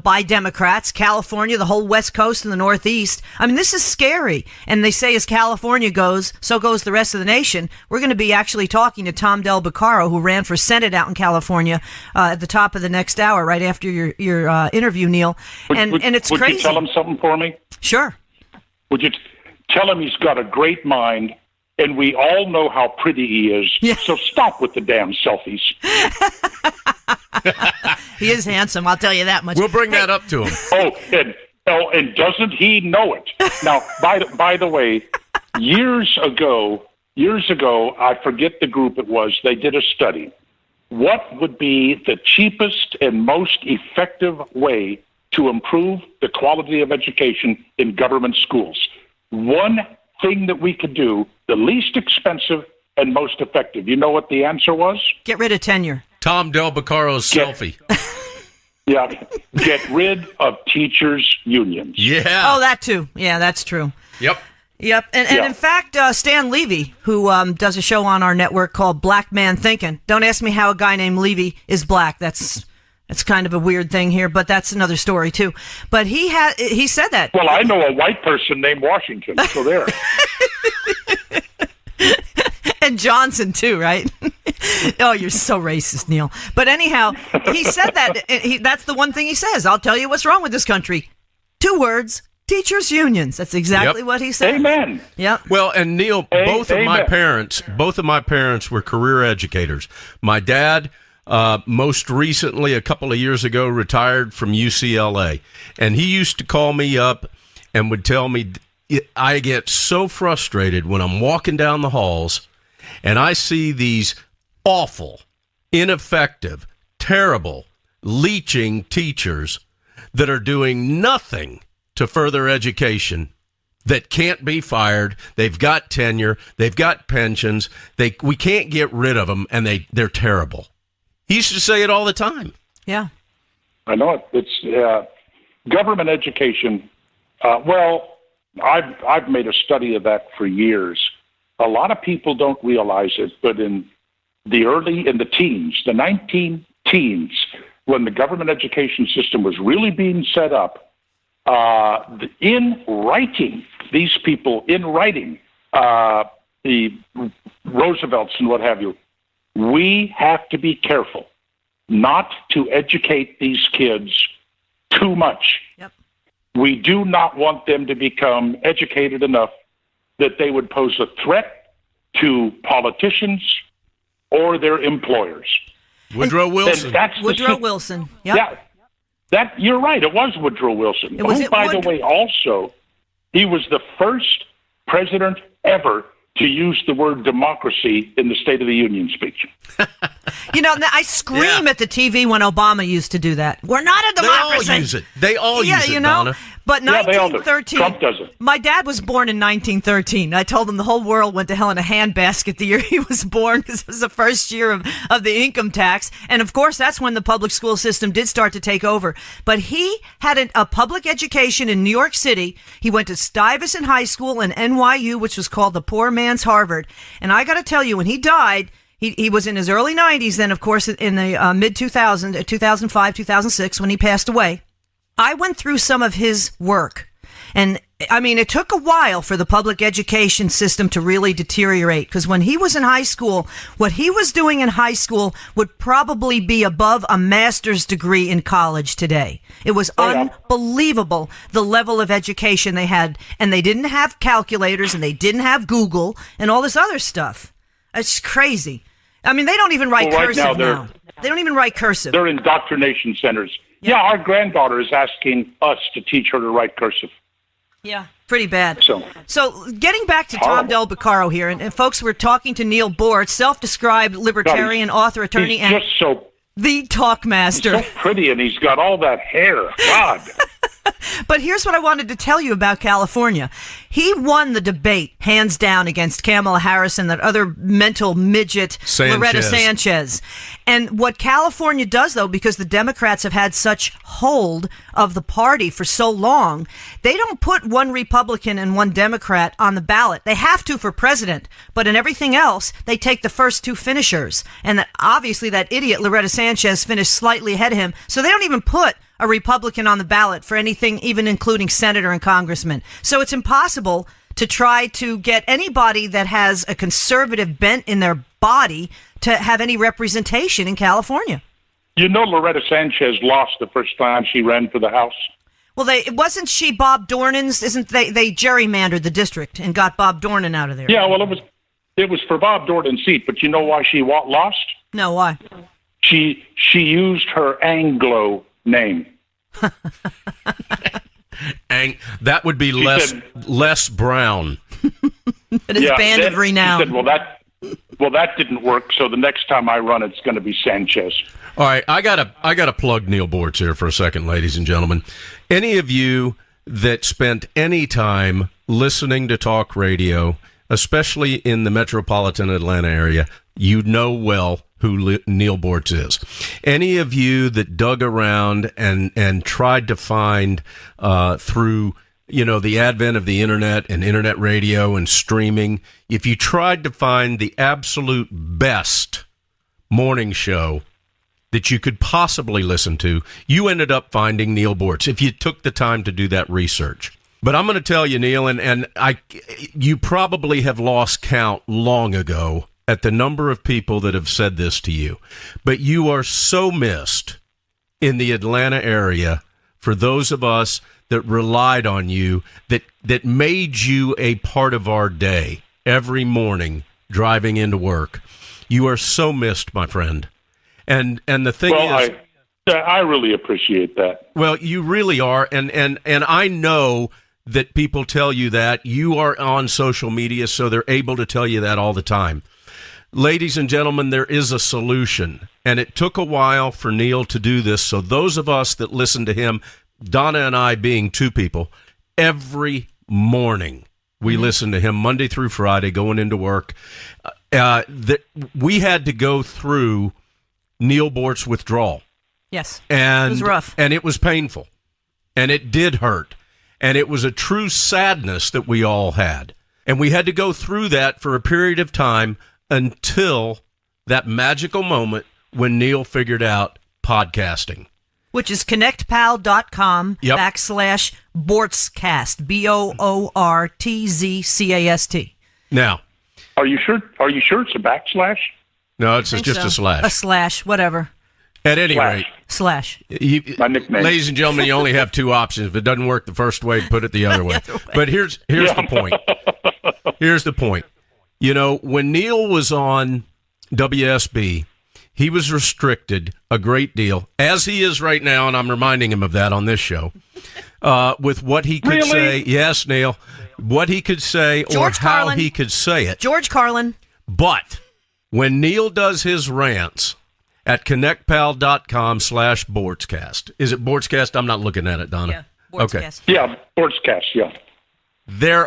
by Democrats. California, the whole West Coast and the Northeast. I mean, this is scary. And they say as California goes, so goes the rest of the nation. We're going to be actually talking to Tom Del Beccaro, who ran for Senate out in California, at the top of the next hour, right after your interview, Neil. And it's crazy. Would you tell him something for me? Sure. Would you tell him he's got a great mind, and we all know how pretty he is, so stop with the damn selfies. He is handsome, I'll tell you that much. We'll bring that up to him. And doesn't he know it? Now, by the way, years ago, I forget the group it was, they did a study. What would be the cheapest and most effective way to improve the quality of education in government schools? One thing that we could do, the least expensive and most effective. You know what the answer was? Get rid of tenure. Tom Del Beccaro's selfie. Yeah, get rid of teachers' unions. Yeah. Oh, that too. Yeah, that's true. Yep. And in fact, Stan Levy, who does a show on our network called Black Man Thinking. Don't ask me how a guy named Levy is black. That's kind of a weird thing here, but that's another story too. But he said that. Well, I know a white person named Washington, so there. And Johnson too, right? Oh, you're so racist, Neil. But anyhow, he said that. That's the one thing he says. I'll tell you what's wrong with this country. 2 words. Teachers' unions. That's exactly what he said. Amen. Yep. Well, and Neil, both of my parents were career educators. My dad, most recently, a couple of years ago, retired from UCLA, and he used to call me up and would tell me, I get so frustrated when I'm walking down the halls and I see these awful, ineffective, terrible, leeching teachers that are doing nothing to further education, that can't be fired. They've got tenure. They've got pensions. We can't get rid of them, and they're terrible. He used to say it all the time. Yeah. I know it. It's government education. I've made a study of that for years. A lot of people don't realize it, but in the teens, the 19-teens, when the government education system was really being set up, in writing, these people in writing, the Roosevelts and what have you, we have to be careful not to educate these kids too much. Yep. We do not want them to become educated enough that they would pose a threat to politicians or their employers. Woodrow Wilson. Woodrow Wilson. Yep. Yeah. You're right. It was Woodrow Wilson. By the way, also, he was the first president ever to use the word democracy in the State of the Union speech. I scream at the TV when Obama used to do that. We're not a democracy. They all use it. They all use it, Donna. But 1913, Trump does it. My dad was born in 1913. I told him the whole world went to hell in a handbasket the year he was born because it was the first year of the income tax. And, of course, that's when the public school system did start to take over. But he had a public education in New York City. He went to Stuyvesant High School and NYU, which was called the poor man's Harvard. And I got to tell you, when he died, he was in his early 90s then, of course, in the mid-2000, 2005, 2006, when he passed away. I went through some of his work, and I mean, it took a while for the public education system to really deteriorate, because when he was in high school, what he was doing in high school would probably be above a master's degree in college today. It was unbelievable, the level of education they had, and they didn't have calculators, and they didn't have Google, and all this other stuff. It's crazy. I mean, they don't even write cursive now. They don't even write cursive. They're indoctrination centers. Yeah, our granddaughter is asking us to teach her to write cursive. Yeah, pretty bad. So getting back to Tom Del Beccaro here, and folks, we're talking to Neal BOORTZ, self-described libertarian, author, attorney, and the talkmaster. He's so pretty, and he's got all that hair. God. But here's what I wanted to tell you about California. He won the debate, hands down, against Kamala Harris and that other mental midget, Loretta Sanchez. And what California does, though, because the Democrats have had such hold of the party for so long, they don't put one Republican and one Democrat on the ballot. They have to for president, but in everything else, they take the first two finishers. And obviously that idiot, Loretta Sanchez, finished slightly ahead of him, so they don't even put a Republican on the ballot for anything, even including senator and congressman. So it's impossible to try to get anybody that has a conservative bent in their body to have any representation in California. You know, Loretta Sanchez lost the first time she ran for the House. Well, wasn't she Bob Dornan's? They gerrymandered the district and got Bob Dornan out of there? Yeah, well, it was for Bob Dornan's seat, but you know why she lost? No, why? She used her Anglo name. That would be Les Brown. It is band of renown. She said, well, that didn't work. So the next time I run, it's going to be Sanchez. All right, I gotta plug Neal BOORTZ here for a second, ladies and gentlemen. Any of you that spent any time listening to talk radio, especially in the metropolitan Atlanta area, you know well who Neal BOORTZ is. Any of you that dug around and tried to find through the advent of the internet and internet radio and streaming, if you tried to find the absolute best morning show that you could possibly listen to, you ended up finding Neal BOORTZ if you took the time to do that research. But I'm going to tell you, Neal, and you probably have lost count long ago at the number of people that have said this to you, but you are so missed in the Atlanta area for those of us that relied on you, that made you a part of our day every morning driving into work. You are so missed, my friend. And the thing is, I really appreciate that. Well, you really are, and I know that people tell you that. You are on social media, so they're able to tell you that all the time. Ladies and gentlemen, there is a solution, and it took a while for Neal to do this, so those of us that listen to him, Donna and I being two people, every morning we listen to him Monday through Friday going into work. We had to go through Neal Boortz withdrawal. Yes. And it was rough. And it was painful. And it did hurt. And it was a true sadness that we all had. And we had to go through that for a period of time until that magical moment when Neal figured out podcasting. Which is connectpal.com Yep. /BOORTZcast. BOORTZCAST. Now, Are you sure it's a backslash? no, it's Think just so. a slash. A slash, whatever. At any Slash. rate, Slash. My nickname. ladies and gentlemen, you only have two options. If it doesn't work the first way, put it the other way. But here's the point. Here's the point. You know, when Neal was on WSB, he was restricted a great deal, as he is right now, and I'm reminding him of that on this show, with what he could Really? say. Yes, Neal. What he could say George or how Carlin. he could say it. George Carlin. But when Neal does his rants at connectpal.com /BOORTZcast. Is it BOORTZcast? I'm not looking at it, Donna. Yeah, BOORTZcast. Yeah, Sportscast, yeah. There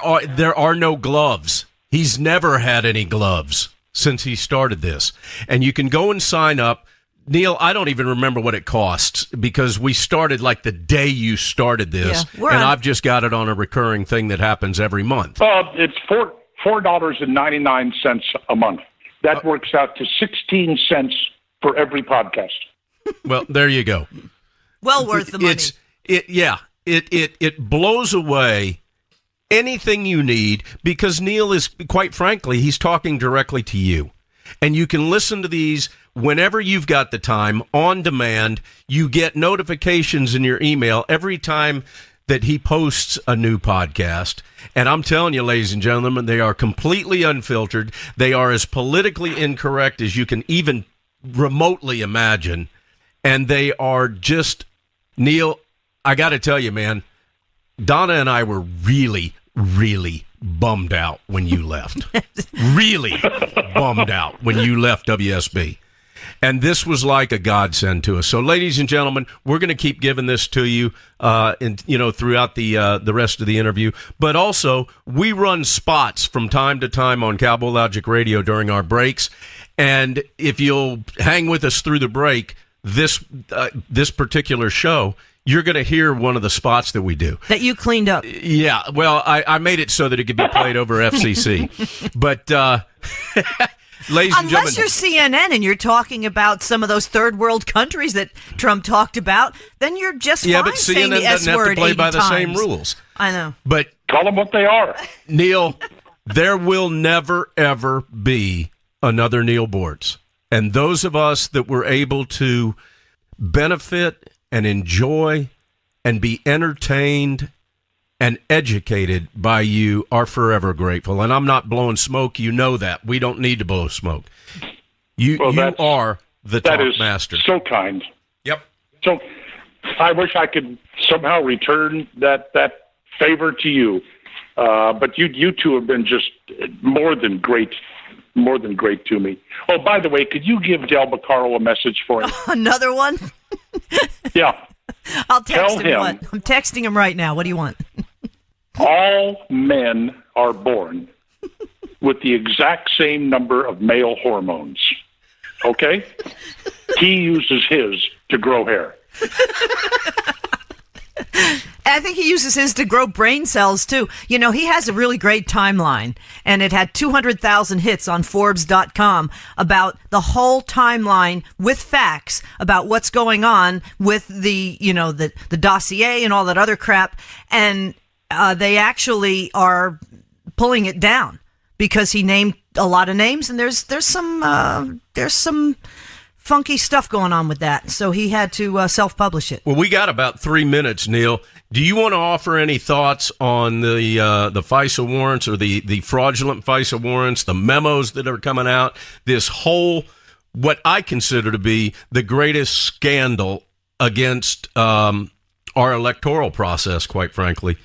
are no gloves. He's never had any gloves since he started this. And you can go and sign up. Neal, I don't even remember what it costs because we started like the day you started this. Yeah, and I've just got it on a recurring thing that happens every month. It's $4.99 a month. That works out to 16 cents for every podcast. Well, there you go. Well worth the money. It blows away anything you need because Neal is, quite frankly, he's talking directly to you. And you can listen to these whenever you've got the time, on demand. You get notifications in your email every time that he posts a new podcast. And I'm telling you, ladies and gentlemen, they are completely unfiltered. They are as politically incorrect as you can even remotely imagine. And they are just, Neal, I got to tell you, man, Donna and I were really, really bummed out when you left. Really bummed out when you left WSB. And this was like a godsend to us. So, ladies and gentlemen, we're going to keep giving this to you, throughout the rest of the interview. But also, we run spots from time to time on Cowboy Logic Radio during our breaks. And if you'll hang with us through the break, this particular show, you're going to hear one of the spots that we do. That you cleaned up. Yeah, well, I made it so that it could be played over FCC. But, ladies and gentlemen. Unless you're CNN and you're talking about some of those third world countries that Trump talked about, then you're just fine but saying CNN the S doesn't have word to play 80 by the same times. rules. I know. But Call them what they are. Neal, there will never, ever be another Neal Boortz. And those of us that were able to benefit and enjoy and be entertained and educated by you are forever grateful. And I'm not blowing smoke. You know that. We don't need to blow smoke. You are the That talk is master. so kind. Yep. So I wish I could somehow return that favor to you. But you two have been just more than great to me. Oh, by the way, could you give Del Beccaro a message for him? Another one? Yeah. I'll text Tell him. him. What? I'm texting him right now. What do you want? All men are born with the exact same number of male hormones. Okay? He uses his to grow hair. I think he uses his to grow brain cells, too. You know, he has a really great timeline, and it had 200,000 hits on Forbes.com about the whole timeline with facts about what's going on with the dossier and all that other crap. And they actually are pulling it down because he named a lot of names, and there's some funky stuff going on with that. So he had to self-publish it. Well, we got about 3 minutes, Neal. Do you want to offer any thoughts on the FISA warrants or the fraudulent FISA warrants, the memos that are coming out, this whole, what I consider to be the greatest scandal against our electoral process, quite frankly,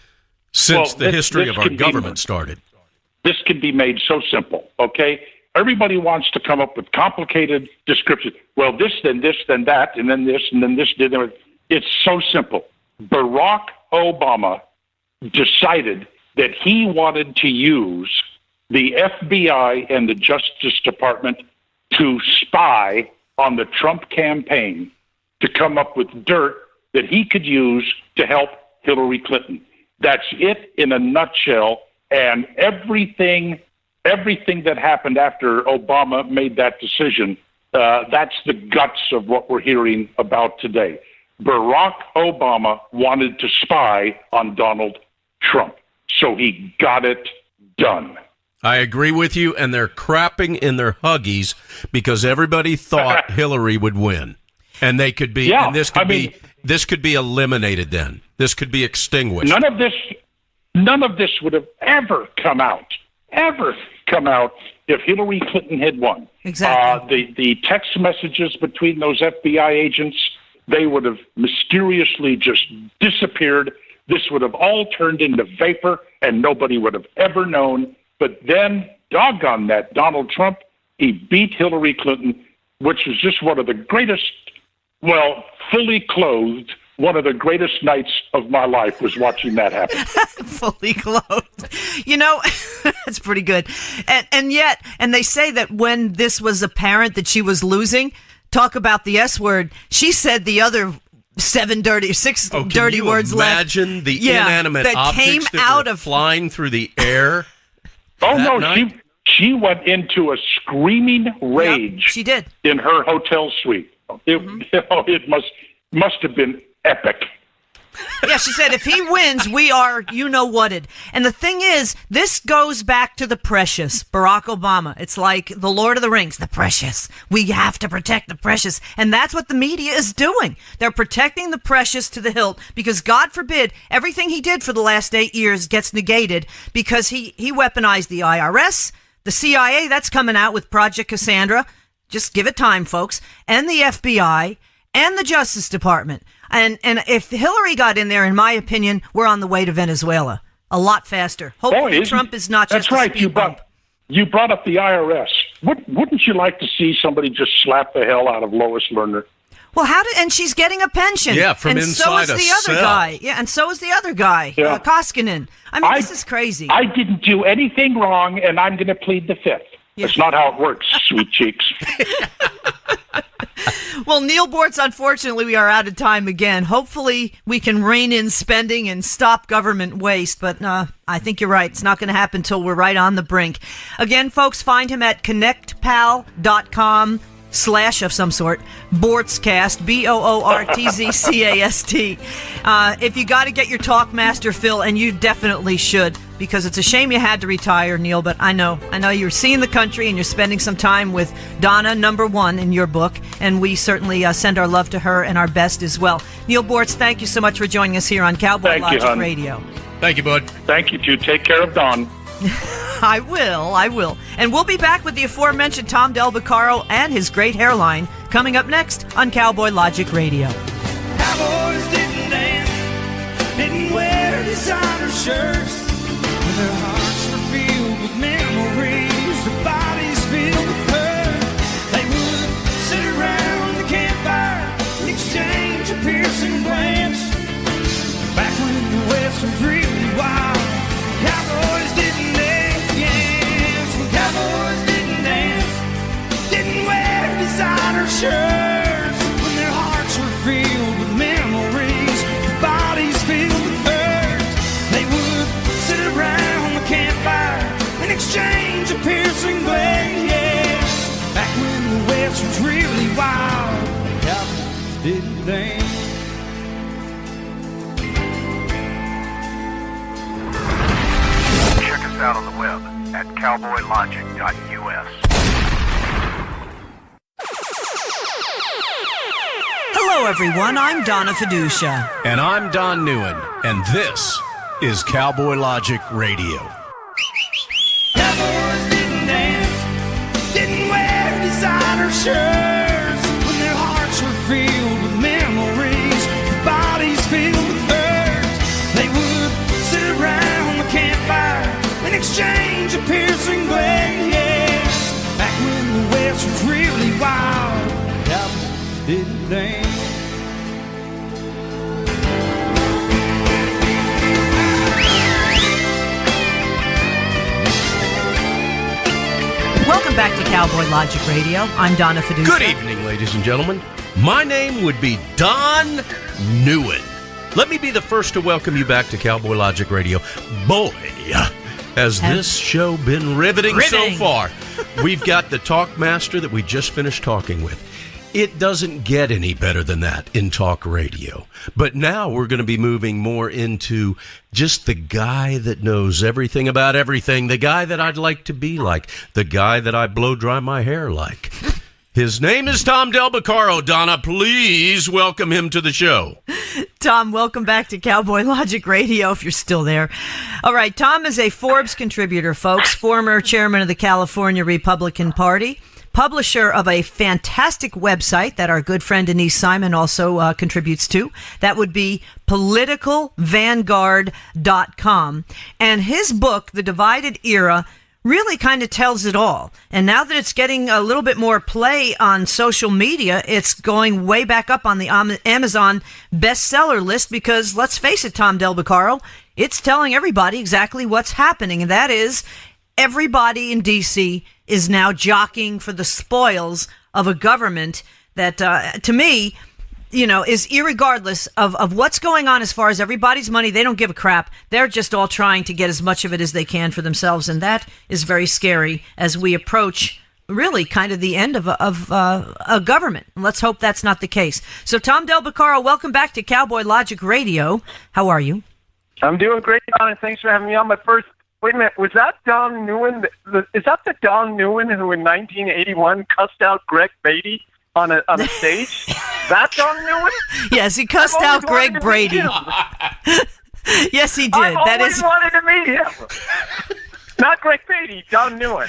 since the history of our government started? This can be made so simple, okay? Everybody wants to come up with complicated descriptions. Well, this, then that, and then this, and then this. It's so simple. Barack Obama decided that he wanted to use the FBI and the Justice Department to spy on the Trump campaign to come up with dirt that he could use to help Hillary Clinton. That's it in a nutshell. And everything that happened after Obama made that decision, that's the guts of what we're hearing about today. Barack Obama wanted to spy on Donald Trump, so he got it done. I agree with you, and they're crapping in their Huggies because everybody thought Hillary would win, and they could be. Yeah, and this could be eliminated. Then this could be extinguished. None of this would have ever come out if Hillary Clinton had won. Exactly. The text messages between those FBI agents, they would have mysteriously just disappeared. This would have all turned into vapor, and nobody would have ever known. But then, doggone that, Donald Trump, he beat Hillary Clinton, which was just one of the greatest, fully clothed, one of the greatest nights of my life was watching that happen. Fully clothed. That's pretty good. And yet, they say that when this was apparent that she was losing, talk about the S word, she said the other six dirty words left. Imagine the inanimate that objects came that out were of flying through the air. Oh, no, she went into a screaming rage. Yep, she did. In her hotel suite. It must have been epic. Yeah, she said, if he wins, we are you-know-whatted. And the thing is, this goes back to the precious, Barack Obama. It's like the Lord of the Rings, the precious. We have to protect the precious. And that's what the media is doing. They're protecting the precious to the hilt because, God forbid, everything he did for the last 8 years gets negated because he weaponized the IRS, the CIA, that's coming out with Project Cassandra. Just give it time, folks. And the FBI and the Justice Department. And if Hillary got in there, in my opinion, we're on the way to Venezuela a lot faster. Hopefully Trump is not just a speed bump. You brought up the IRS. Wouldn't you like to see somebody just slap the hell out of Lois Lerner? Well, and she's getting a pension. Yeah, from and inside so is a the other cell. guy. Yeah, and so is the other guy, Koskinen. I mean, this is crazy. I didn't do anything wrong, and I'm going to plead the fifth. Yeah. That's not how it works, sweet cheeks. Well, Neal BOORTZ, unfortunately, we are out of time again. Hopefully, we can rein in spending and stop government waste, but I think you're right. It's not going to happen until we're right on the brink. Again, folks, find him at connectpal.com/ of some sort, BOORTZcast, BOORTZCAST. If you got to get your talk master, Phil, and you definitely should, because it's a shame you had to retire, Neal, but I know you're seeing the country and you're spending some time with Donna #1 in your book, and we certainly send our love to her and our best as well. Neal BOORTZ, thank you so much for joining us here on Cowboy Logic Radio. Thank you, bud. Thank you, too. Take care of Don. I will. And we'll be back with the aforementioned Tom Del Beccaro and his great hairline coming up next on Cowboy Logic Radio. Cowboys didn't dance, didn't wear designer shirts. Their hearts were filled with memories, their bodies filled with hurt. They would sit around the campfire and exchange a piercing glance. Back when the West was really wild, cowboys didn't dance, yes. When cowboys didn't dance, didn't wear designer shirts. When their hearts were filled with memories, their bodies filled with hurt. They would sit around the campfire and exchange a piercing glance, yes. Back when the West was really wild, cowboys didn't dance. Check us out on the web at cowboylogic.us. Hello, everyone. I'm Donna Fiducia. And I'm Don NEUEN, and this is Cowboy Logic Radio. Cowboys didn't dance, didn't wear designer shirts. When their hearts were filled with memories, their bodies filled with hurt. They would sit around the campfire and exchange a piercing glance, yes. Back when the West was really wild, cowboys didn't dance. Welcome Welcome back to Cowboy Logic Radio. I'm Donna Fiducia. Good evening, ladies and gentlemen. My name would be Don NEUEN. Let me be the first to welcome you back to Cowboy Logic Radio. Boy, has this show been riveting so far. We've got the talk master that we just finished talking with. It doesn't get any better than that in talk radio. But now we're going to be moving more into just the guy that knows everything about everything, the guy that I'd like to be like, the guy that I blow dry my hair like. His name is Tom Del Beccaro. Donna, please welcome him to the show. Tom, welcome back to Cowboy Logic Radio, if you're still there. All right, Tom is a Forbes contributor, folks, former chairman of the California Republican Party, publisher of a fantastic website that our good friend Denise Simon also contributes to. That would be politicalvanguard.com. And his book, The Divided Era, really kind of tells it all. And now that it's getting a little bit more play on social media, it's going way back up on the Amazon bestseller list because, let's face it, Tom Del Beccaro, it's telling everybody exactly what's happening. And that is, everybody in D.C. is now jockeying for the spoils of a government that, to me, you know, is irregardless of what's going on as far as everybody's money. They don't give a crap. They're just all trying to get as much of it as they can for themselves. And that is very scary as we approach really kind of the end of a government. And let's hope that's not the case. So, Tom Del Beccaro, welcome back to Cowboy Logic Radio. How are you? I'm doing great, Don. Thanks for having me on. My first... Wait a minute, was that Don NEUEN? Is that the Don NEUEN who in 1981 cussed out Greg Beatty on a stage? That Don NEUEN? Yes, he cussed out Greg Brady. Yes, he did. I always wanted to meet him. Not Greg Beatty, Don NEUEN.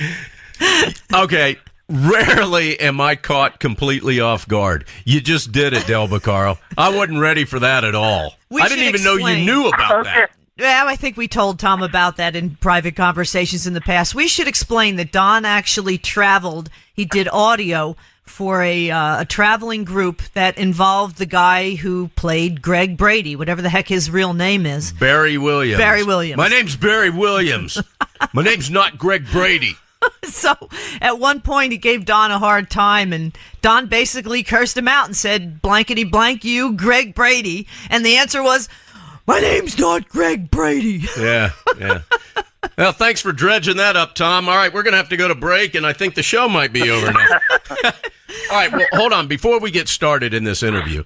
Okay, rarely am I caught completely off guard. You just did it, Del Beccaro. I wasn't ready for that at all. I didn't even know you knew about that. Yeah, I think we told Tom about that in private conversations in the past. We should explain that Don actually traveled. He did audio for a traveling group that involved the guy who played Greg Brady, whatever the heck his real name is. Barry Williams. Barry Williams. My name's Barry Williams. My name's not Greg Brady. So at one point he gave Don a hard time, and Don basically cursed him out and said, blankety blank you, Greg Brady. And the answer was, my name's not Greg Brady. Yeah. Well, thanks for dredging that up, Tom. All right, we're going to have to go to break, and I think the show might be over now. All right, well, hold on. Before we get started in this interview,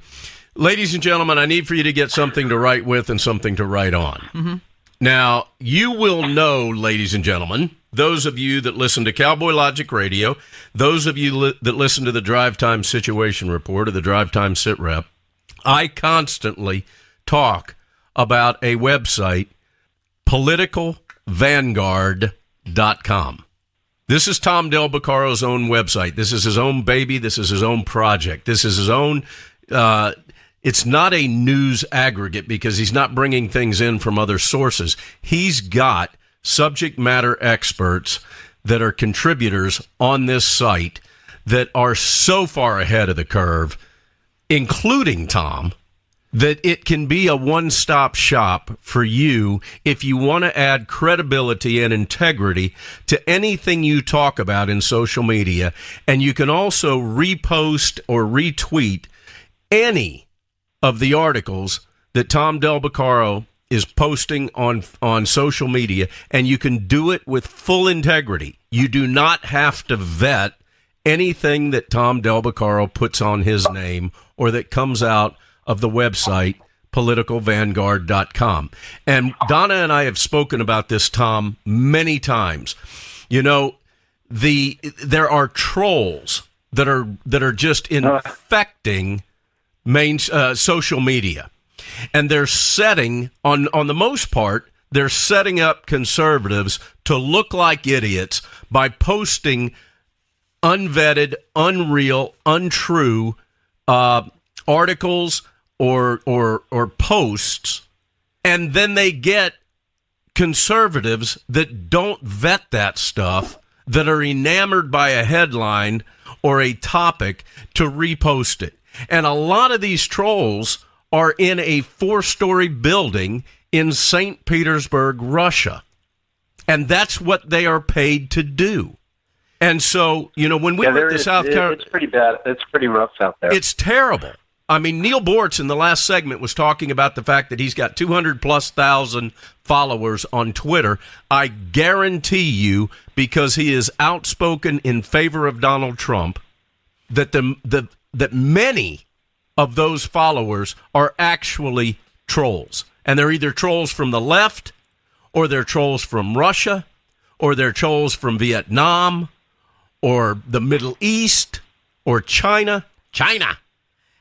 ladies and gentlemen, I need for you to get something to write with and something to write on. Mm-hmm. Now, you will know, ladies and gentlemen, those of you that listen to Cowboy Logic Radio, those of you that listen to the Drive Time Situation Report or the Drive Time Sit Rep, I constantly talk about a website, politicalvanguard.com. This is Tom Del Beccaro's own website. This is his own baby. This is his own project. This is his own... it's not a news aggregate because he's not bringing things in from other sources. He's got subject matter experts that are contributors on this site that are so far ahead of the curve, including Tom, that it can be a one-stop shop for you if you want to add credibility and integrity to anything you talk about in social media. And you can also repost or retweet any of the articles that Tom Del Beccaro is posting on social media, and you can do it with full integrity. You do not have to vet anything that Tom Del Beccaro puts on his name or that comes out of the website, politicalvanguard.com. And Donna and I have spoken about this, Tom, many times. You know, there are trolls that are just infecting social media. And they're setting, on the most part, they're setting up conservatives to look like idiots by posting unvetted, unreal, untrue articles or posts, and then they get conservatives that don't vet that stuff, that are enamored by a headline or a topic, to repost it. And a lot of these trolls are in a 4-story building in St. Petersburg, Russia. And that's what they are paid to do. And so, when we went to South Carolina, it's pretty bad. It's pretty rough out there. It's terrible. I mean, Neil BOORTZ in the last segment was talking about the fact that he's got 200,000+ followers on Twitter. I guarantee you, because he is outspoken in favor of Donald Trump, that that many of those followers are actually trolls. And they're either trolls from the left, or they're trolls from Russia, or they're trolls from Vietnam, or the Middle East, or China.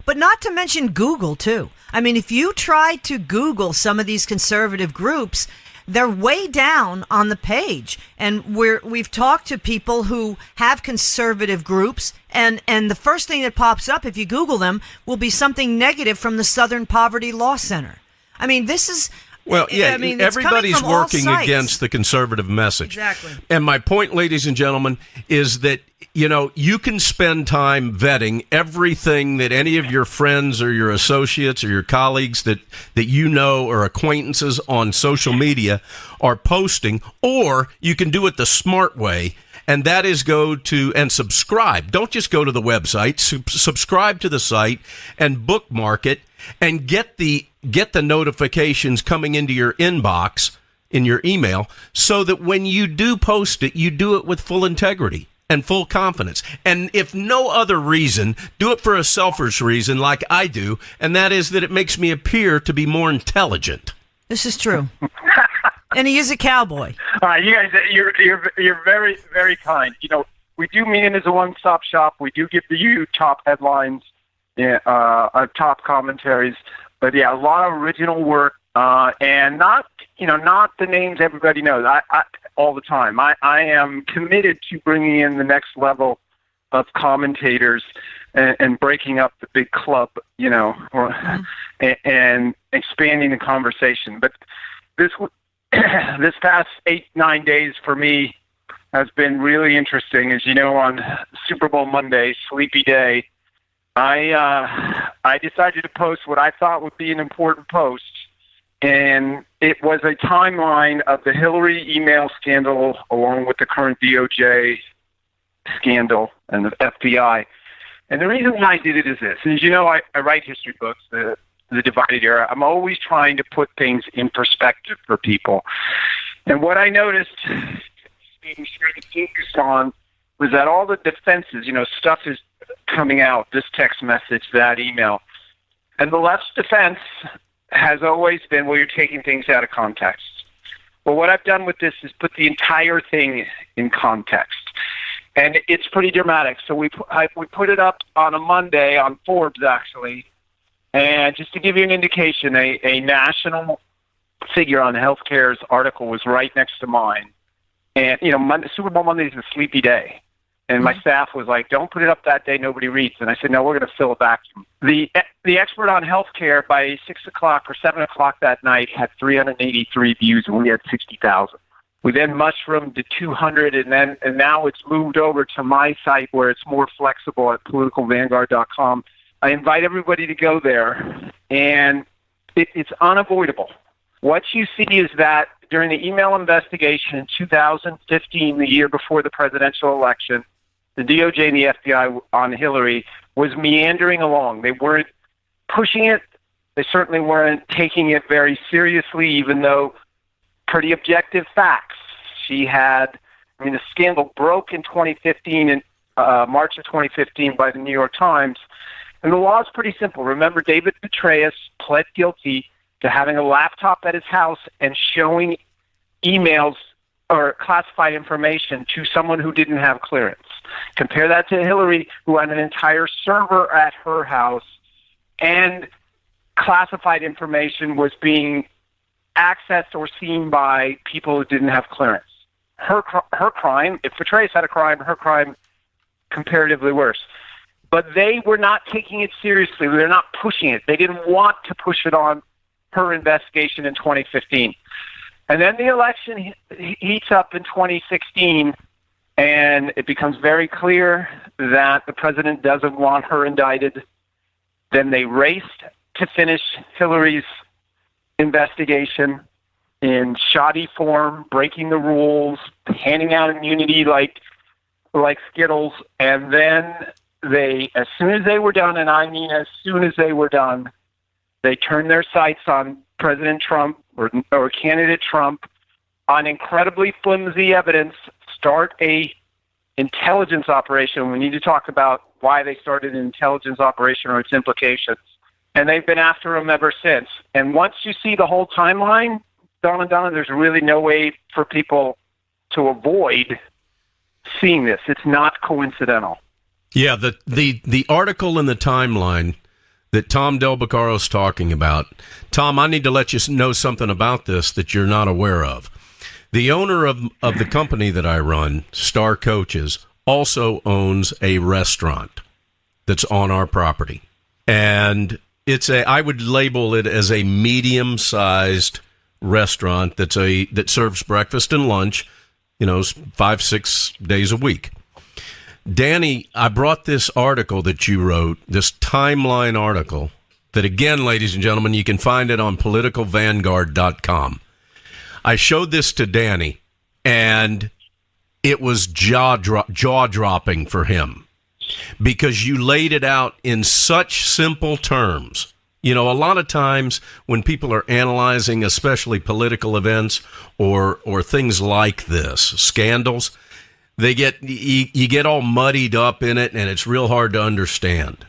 But not to mention Google, too. I mean, if you try to Google some of these conservative groups, they're way down on the page. And we've talked to people who have conservative groups, and the first thing that pops up if you Google them will be something negative from the Southern Poverty Law Center. I mean, this is... Well, yeah, everybody's working against the conservative message. Exactly. And my point, ladies and gentlemen, is that, you can spend time vetting everything that any of your friends or your associates or your colleagues that or acquaintances on social media are posting, or you can do it the smart way. And that is go to and subscribe. Don't just go to the website. Subscribe to the site and bookmark it, and get the notifications coming into your inbox in your email, so that when you do post it, you do it with full integrity and full confidence. And if no other reason, do it for a selfish reason like I do, and that is that it makes me appear to be more intelligent. This is true. And he is a cowboy. All right, you guys, you're very, very kind. We do mean it as a one-stop shop. We do give you top headlines, top commentaries. But yeah, a lot of original work, and not the names everybody knows. I all the time. I am committed to bringing in the next level of commentators and breaking up the big club, and expanding the conversation. But this past 8-9 days for me has been really interesting. As you know, on Super Bowl Monday, Sleepy Day, I decided to post what I thought would be an important post, and it was a timeline of the Hillary email scandal along with the current DOJ scandal and the FBI. And the reason why I did it is this. As you know, I write history books, the Divided Era. I'm always trying to put things in perspective for people. And what I noticed being focused on was that all the defenses, stuff is coming out, this text message, that email. And the left's defense has always been, well, you're taking things out of context. Well, what I've done with this is put the entire thing in context. And it's pretty dramatic. So we put it up on a Monday on Forbes, actually. And just to give you an indication, a national figure on healthcare's article was right next to mine. And, Super Bowl Monday is a sleepy day. And my staff was like, don't put it up that day, nobody reads. And I said, no, we're going to fill a vacuum. The expert on healthcare by 6 o'clock or 7 o'clock that night had 383 views, and we had 60,000. We then mushroomed to 200, and now it's moved over to my site where it's more flexible at politicalvanguard.com. I invite everybody to go there, and it's unavoidable. What you see is that during the email investigation in 2015, the year before the presidential election, the DOJ and the FBI on Hillary was meandering along. They weren't pushing it. They certainly weren't taking it very seriously, even though pretty objective facts. The scandal broke in 2015, in March of 2015 by the New York Times. And the law is pretty simple. Remember, David Petraeus pled guilty to having a laptop at his house and showing emails or classified information to someone who didn't have clearance. Compare that to Hillary, who had an entire server at her house, and classified information was being accessed or seen by people who didn't have clearance. Her crime, if Petraeus had a crime, her crime comparatively worse. But they were not taking it seriously. They're not pushing it. They didn't want to push it on her investigation in 2015. And then the election heats up in 2016, and it becomes very clear that the president doesn't want her indicted. Then they raced to finish Hillary's investigation in shoddy form, breaking the rules, handing out immunity like like Skittles, and then as soon as they were done, and I mean as soon as they were done, they turned their sights on President Trump or candidate Trump on incredibly flimsy evidence, start a intelligence operation. We need to talk about why they started an intelligence operation or its implications. And they've been after him ever since. And once you see the whole timeline, Donna, there's really no way for people to avoid seeing this. It's not coincidental. Yeah, the article in the timeline that Tom Del Beccaro's talking about. Tom, I need to let you know something about this that you're not aware of. The owner of the company that I run, Star Coaches, also owns a restaurant that's on our property. And I would label it as a medium-sized restaurant that serves breakfast and lunch, 5-6 days a week. Danny, I brought this article that you wrote, this timeline article, that again, ladies and gentlemen, you can find it on politicalvanguard.com. I showed this to Danny, and it was jaw-dropping for him because you laid it out in such simple terms. A lot of times when people are analyzing, especially political events or things like this, scandals, you get all muddied up in it, and it's real hard to understand.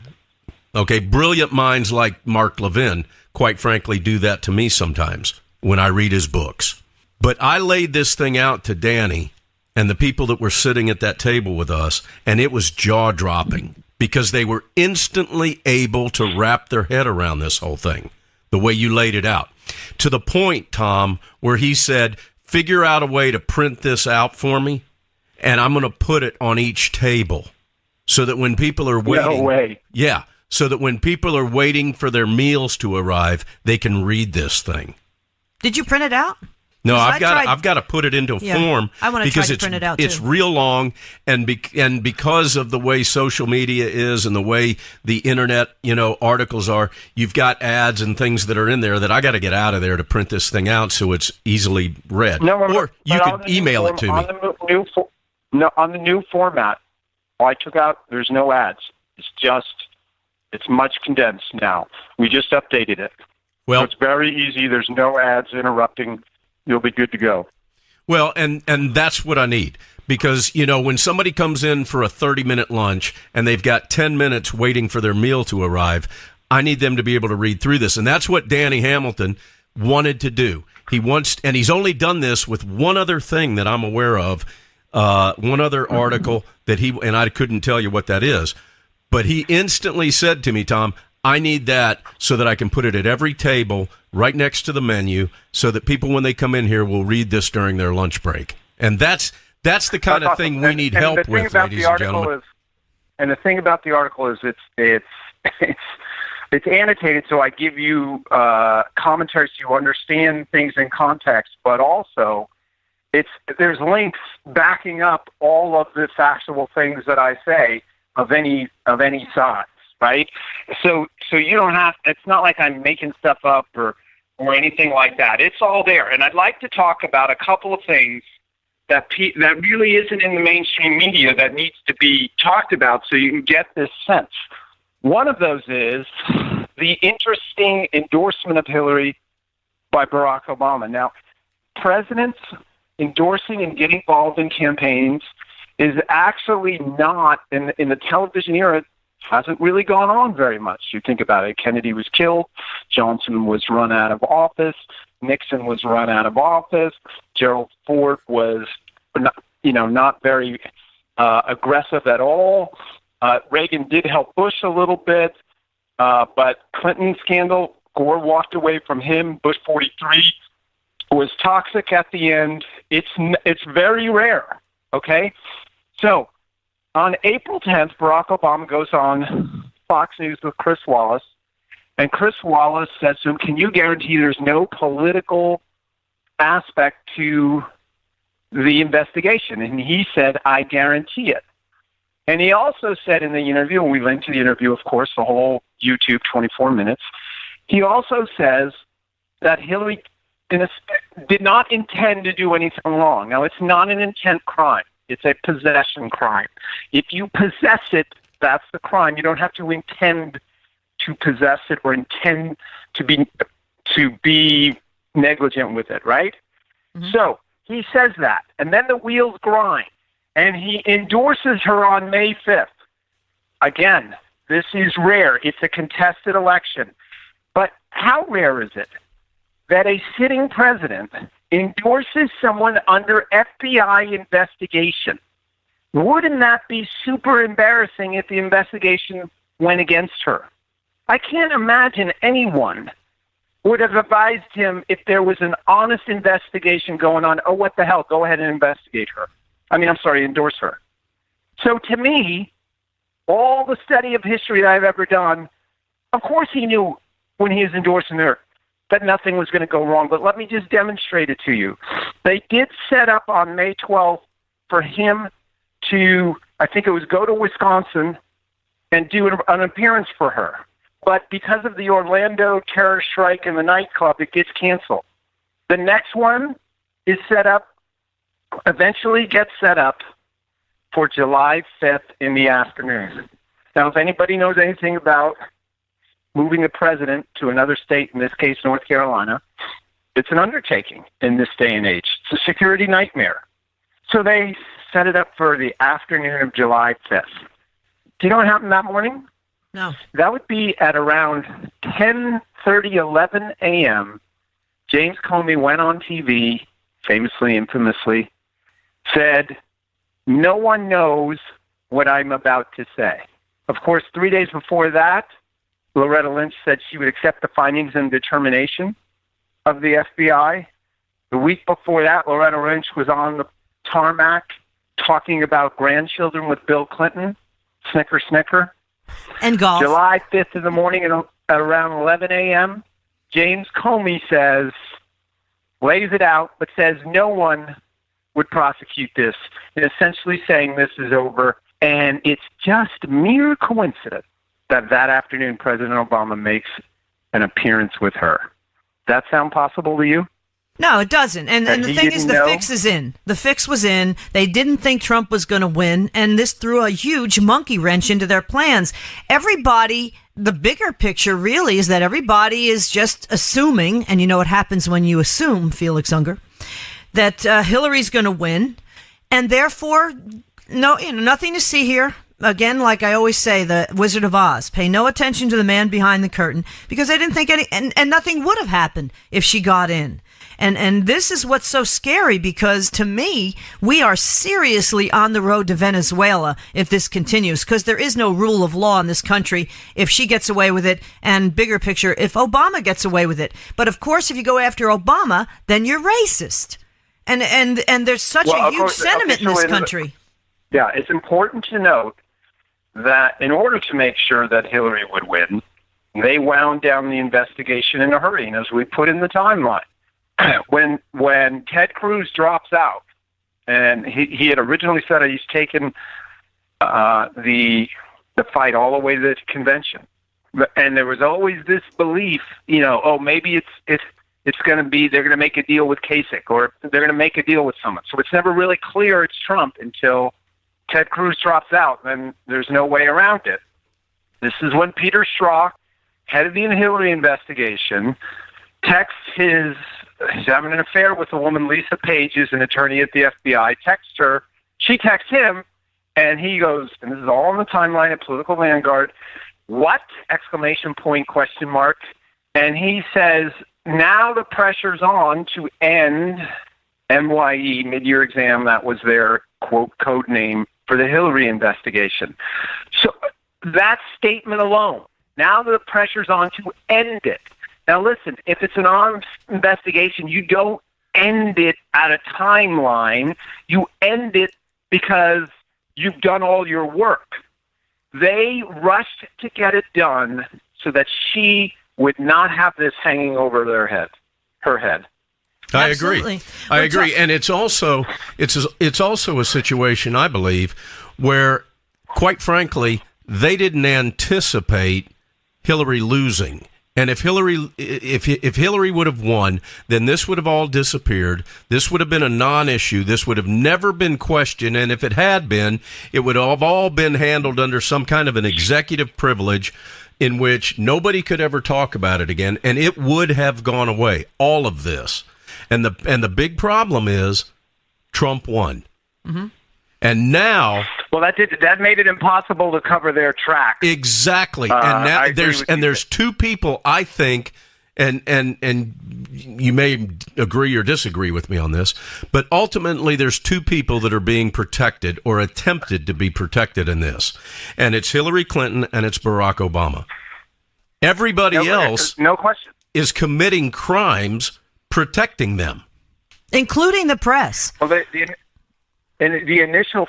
Okay, brilliant minds like Mark Levin, quite frankly, do that to me sometimes when I read his books. But I laid this thing out to Danny and the people that were sitting at that table with us, and it was jaw-dropping because they were instantly able to wrap their head around this whole thing, the way you laid it out. To the point, Tom, where he said, figure out a way to print this out for me, and I'm going to put it on each table so that when people are waiting. No way. Yeah. So that when people are waiting for their meals to arrive, they can read this thing. Did you print it out? No, I've got to put it into form. I want to try to print it out too. It's real long, and because of the way social media is and the way the internet, articles are, you've got ads and things that are in there that I got to get out of there to print this thing out so it's easily read. Or you could email it to me. On the new format, I took out, there's no ads. It's much condensed now. We just updated it. Well, so it's very easy. There's no ads interrupting. You'll be good to go. Well, and that's what I need. Because, when somebody comes in for a 30-minute lunch and they've got 10 minutes waiting for their meal to arrive, I need them to be able to read through this. And that's what Danny Hamilton wanted to do. And he's only done this with one other thing that I'm aware of. One other article and I couldn't tell you what that is, but he instantly said to me, Tom, I need that so that I can put it at every table right next to the menu so that people, when they come in here, will read this during their lunch break. And that's the kind of thing we need help with, ladies and gentlemen. And the thing about the article is it's annotated, so I give you commentary so you understand things in context, but also there's links backing up all of the factual things that I say of any size, right? So you don't have. It's not like I'm making stuff up or anything like that. It's all there. And I'd like to talk about a couple of things that really isn't in the mainstream media that needs to be talked about so you can get this sense. One of those is the interesting endorsement of Hillary by Barack Obama. Now, presidents endorsing and getting involved in campaigns is actually not, in the television era, hasn't really gone on very much. You think about it. Kennedy was killed. Johnson was run out of office. Nixon was run out of office. Gerald Ford was not very aggressive at all. Reagan did help Bush a little bit, but Clinton scandal, Gore walked away from him. Bush 43 was toxic at the end. It's very rare, okay? So on April 10th, Barack Obama goes on Fox News with Chris Wallace, and Chris Wallace says to him, can you guarantee there's no political aspect to the investigation? And he said, I guarantee it. And he also said in the interview, and we linked to the interview, of course, the whole YouTube 24 minutes, he also says that Hillary did not intend to do anything wrong. Now, it's not an intent crime. It's a possession crime. If you possess it, that's the crime. You don't have to intend to possess it or intend to be negligent with it, right? Mm-hmm. So he says that, and then the wheels grind, and he endorses her on May 5th. Again, this is rare. It's a contested election. But how rare is it that a sitting president endorses someone under FBI investigation? Wouldn't that be super embarrassing if the investigation went against her? I can't imagine anyone would have advised him if there was an honest investigation going on. Oh, what the hell? Go ahead and investigate her. Endorse her. So to me, all the study of history that I've ever done, of course he knew when he was endorsing her that nothing was going to go wrong. But let me just demonstrate it to you. They did set up on May 12th for him to, I think it was go to Wisconsin and do an appearance for her. But because of the Orlando terror strike in the nightclub, it gets canceled. The next one is eventually gets set up for July 5th in the afternoon. Now, if anybody knows anything about moving the president to another state, in this case, North Carolina, it's an undertaking in this day and age. It's a security nightmare. So they set it up for the afternoon of July 5th. Do you know what happened that morning? No. That would be at around 10:30, 11 a.m. James Comey went on TV, famously, infamously, said, "No one knows what I'm about to say." Of course, 3 days before that, Loretta Lynch said she would accept the findings and determination of the FBI. The week before that, Loretta Lynch was on the tarmac talking about grandchildren with Bill Clinton. Snicker, snicker. And golf. July 5th in the morning at around 11 a.m., James Comey lays it out, but says no one would prosecute this, and essentially saying this is over. And it's just mere coincidence that afternoon President Obama makes an appearance with her. That sound possible to you? No, it doesn't. And the thing is, the fix is in. The fix was in. They didn't think Trump was going to win, and this threw a huge monkey wrench into their plans. Everybody, the bigger picture really is that everybody is just assuming, and you know what happens when you assume, Felix Unger, that Hillary's going to win, and therefore, nothing to see here. Again, like I always say, the Wizard of Oz, pay no attention to the man behind the curtain, because I didn't think and nothing would have happened if she got in. And this is what's so scary, because to me, we are seriously on the road to Venezuela if this continues, because there is no rule of law in this country if she gets away with it, and bigger picture, if Obama gets away with it. But of course, if you go after Obama, then you're racist. And there's such a huge sentiment in this country. Yeah, it's important to note that in order to make sure that Hillary would win, they wound down the investigation in a hurry, and as we put in the timeline. When Ted Cruz drops out, and he had originally said he's taken the fight all the way to the convention, and there was always this belief, maybe it's going to be they're going to make a deal with Kasich, or they're going to make a deal with someone. So it's never really clear it's Trump until Ted Cruz drops out, and there's no way around it. This is when Peter Strzok, head of the Hillary investigation, texts he's having an affair with a woman, Lisa Page, who's an attorney at the FBI, texts her. She texts him, and he goes, and this is all on the timeline at Political Vanguard, "What?" ! And he says, now the pressure's on to end MYE, mid-year exam. That was their, quote, code name for the Hillary investigation. So that statement alone, now the pressure's on to end it. Now, listen, if it's an arms investigation, you don't end it at a timeline. You end it because you've done all your work. They rushed to get it done so that she would not have this hanging over her head. I agree. And it's also a situation, I believe, where, quite frankly, they didn't anticipate Hillary losing. And if Hillary would have won, then this would have all disappeared. This would have been a non-issue. This would have never been questioned. And if it had been, it would have all been handled under some kind of an executive privilege in which nobody could ever talk about it again. And it would have gone away, all of this. And the big problem is Trump won. Mm-hmm. And now, well, that made it impossible to cover their tracks. Exactly. And now there's two people, I think, and you may agree or disagree with me on this, but ultimately there's two people that are being protected or attempted to be protected in this. And it's Hillary Clinton and it's Barack Obama. Everybody else, no question, is committing crimes protecting them, including the press. Well, the initial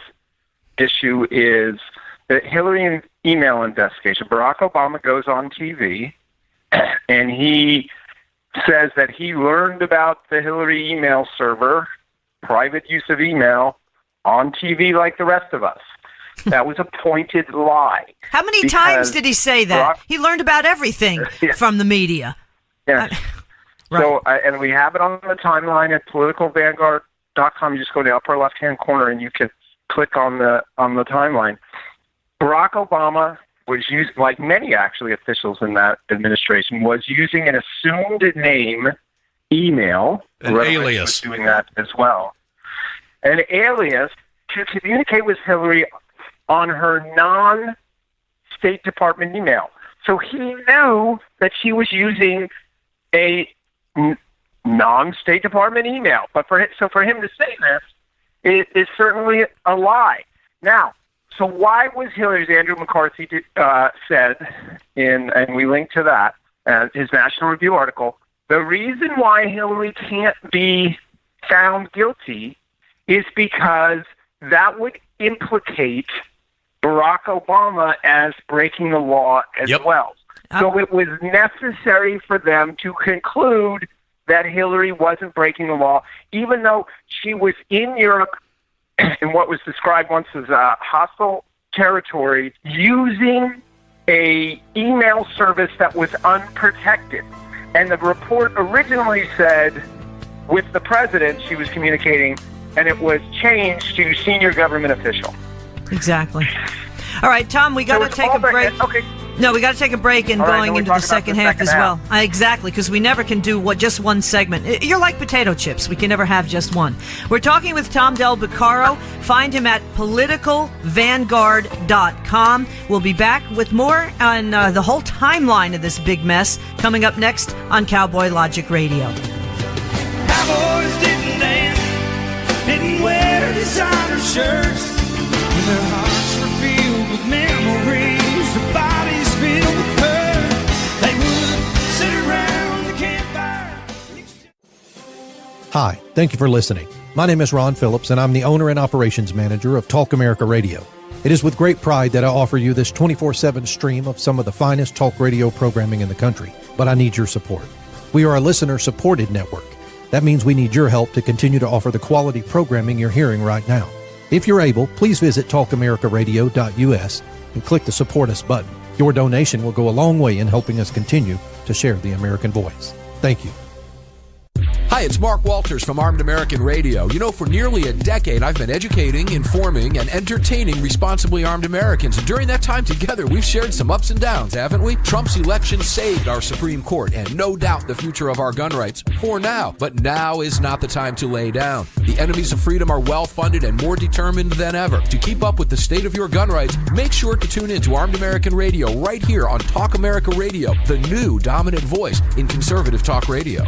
issue is the Hillary email investigation. Barack Obama goes on TV and he says that he learned about the Hillary email server, private use of email, on TV like the rest of us. That was a pointed lie. How many times did he say that? He learned about everything from the media. Yes. Right. So, and we have it on the timeline at politicalvanguard.com. You just go to the upper left-hand corner and you can click on the timeline. Barack Obama was using, like many actually officials in that administration, was using an assumed name email. An alias. Was doing that as well. An alias to communicate with Hillary on her non-State Department email. So he knew that she was using a non-State Department email. But for him to say this is certainly a lie. Now, so why was Hillary, as Andrew McCarthy said, and we link to that, his National Review article, the reason why Hillary can't be found guilty is because that would implicate Barack Obama as breaking the law as well. So it was necessary for them to conclude that Hillary wasn't breaking the law, even though she was in Europe in what was described once as a hostile territory, using a email service that was unprotected. And the report originally said with the president she was communicating, and it was changed to senior government official. Exactly. All right, Tom, we got to take a break. Okay. No, we got to take a break and going into the second half as well. Exactly, because we never can do just one segment. You're like potato chips. We can never have just one. We're talking with Tom Del Beccaro. Find him at politicalvanguard.com. We'll be back with more on the whole timeline of this big mess coming up next on Cowboy Logic Radio. Cowboys didn't dance, didn't wear designer shirts. Their hearts were filled with memories, their bodies filled with hurt. They would sit around the campfire. Hi, thank you for listening. My name is Ron Phillips, and I'm the owner and operations manager of Talk America Radio. It is with great pride that I offer you this 24/7 stream of some of the finest talk radio programming in the country, but I need your support. We are a listener-supported network. That means we need your help to continue to offer the quality programming you're hearing right now. If you're able, please visit talkamericaradio.us and click the Support Us button. Your donation will go a long way in helping us continue to share the American voice. Thank you. Hi, it's Mark Walters from Armed American Radio. You know, for nearly a decade, I've been educating, informing, and entertaining responsibly armed Americans. And during that time together, we've shared some ups and downs, haven't we? Trump's election saved our Supreme Court and no doubt the future of our gun rights for now. But now is not the time to lay down. The enemies of freedom are well-funded and more determined than ever. To keep up with the state of your gun rights, make sure to tune in to Armed American Radio right here on Talk America Radio, the new dominant voice in conservative talk radio.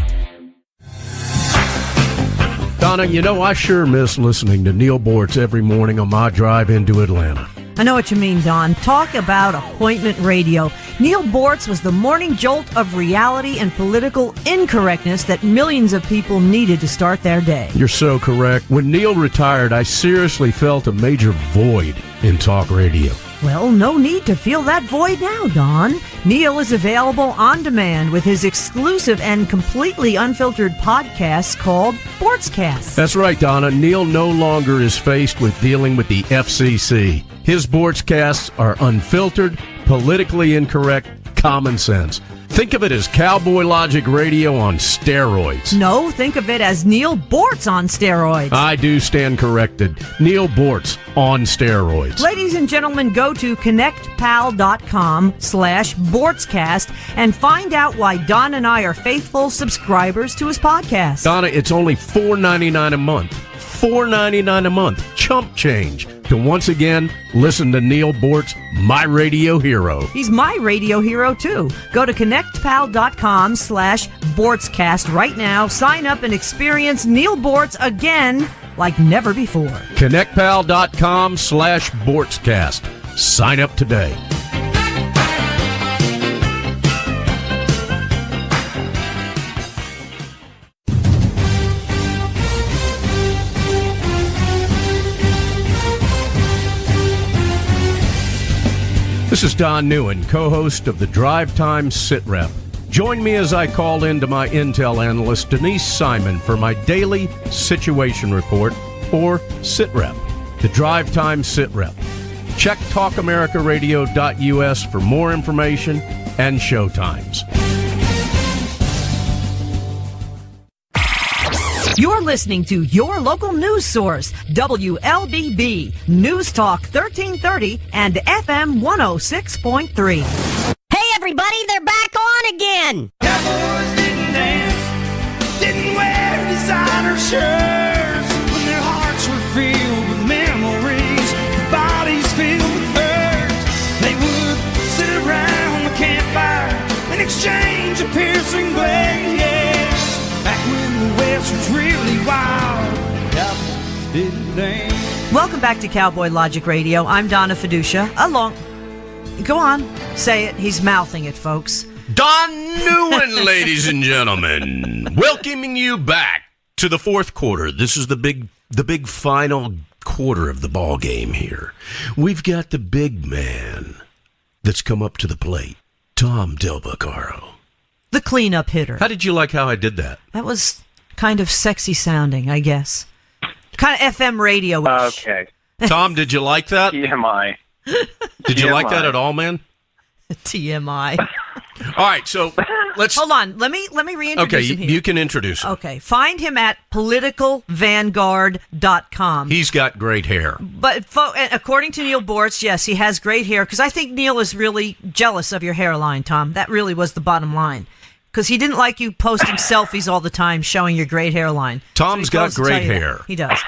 Donna, you know, I sure miss listening to Neal BOORTZ every morning on my drive into Atlanta. I know what you mean, Don. Talk about appointment radio. Neal BOORTZ was the morning jolt of reality and political incorrectness that millions of people needed to start their day. You're so correct. When Neal retired, I seriously felt a major void in talk radio. Well, no need to feel that void now, Don. Neal is available on demand with his exclusive and completely unfiltered podcast called BOORTZcast. That's right, Donna. Neal no longer is faced with dealing with the FCC. His BOORTZcasts are unfiltered, politically incorrect, common sense. Think of it as Cowboy Logic Radio on steroids. No, think of it as Neil BOORTZ on steroids. I do stand corrected. Neil BOORTZ on steroids. Ladies and gentlemen, go to connectpal.com/BOORTZcast and find out why Don and I are faithful subscribers to his podcast. Donna, it's only $4.99 a month. $4.99 a month. Chump change. To once again listen to Neil BOORTZ, my radio hero. He's my radio hero, too. Go to connectpal.com/BOORTZcast right now. Sign up and experience Neil BOORTZ again like never before. connectpal.com/BOORTZcast. Sign up today. This is Don NEUEN, co-host of the Drive Time Sit Rep. Join me as I call in to my Intel analyst, Denise Simon, for my daily situation report, or Sit Rep, the Drive Time Sit Rep. Check talkamericaradio.us for more information and show times. You're listening to your local news source, WLBB, News Talk 1330 and FM 106.3. Hey everybody, they're back on again! Cowboys didn't dance, didn't wear designer shirts. When their hearts were filled with memories, their bodies filled with hurt. They would sit around the campfire and exchange a piercing glare, yes. Back when the West was really wild, Cowboys didn't dance. Welcome back to Cowboy Logic Radio. I'm Donna Fiducia. Go on, say it. He's mouthing it, folks. Don NEUEN, ladies and gentlemen, welcoming you back to the fourth quarter. This is the big final quarter of the ball game here. We've got the big man that's come up to the plate, Tom Del Beccaro. The cleanup hitter. How did you like how I did that? That was kind of sexy sounding, I guess. Kind of FM radio-ish. Okay. Tom, did you like that? TMI. Did you like that at all, man? TMI. All right, so let's... Hold on. Let me reintroduce him here. You can introduce him. Okay. Find him at politicalvanguard.com. He's got great hair. But according to Neil BOORTZ, yes, he has great hair, because I think Neil is really jealous of your hairline, Tom. That really was the bottom line. Because he didn't like you posting selfies all the time showing your great hairline. Tom's got great hair. He does.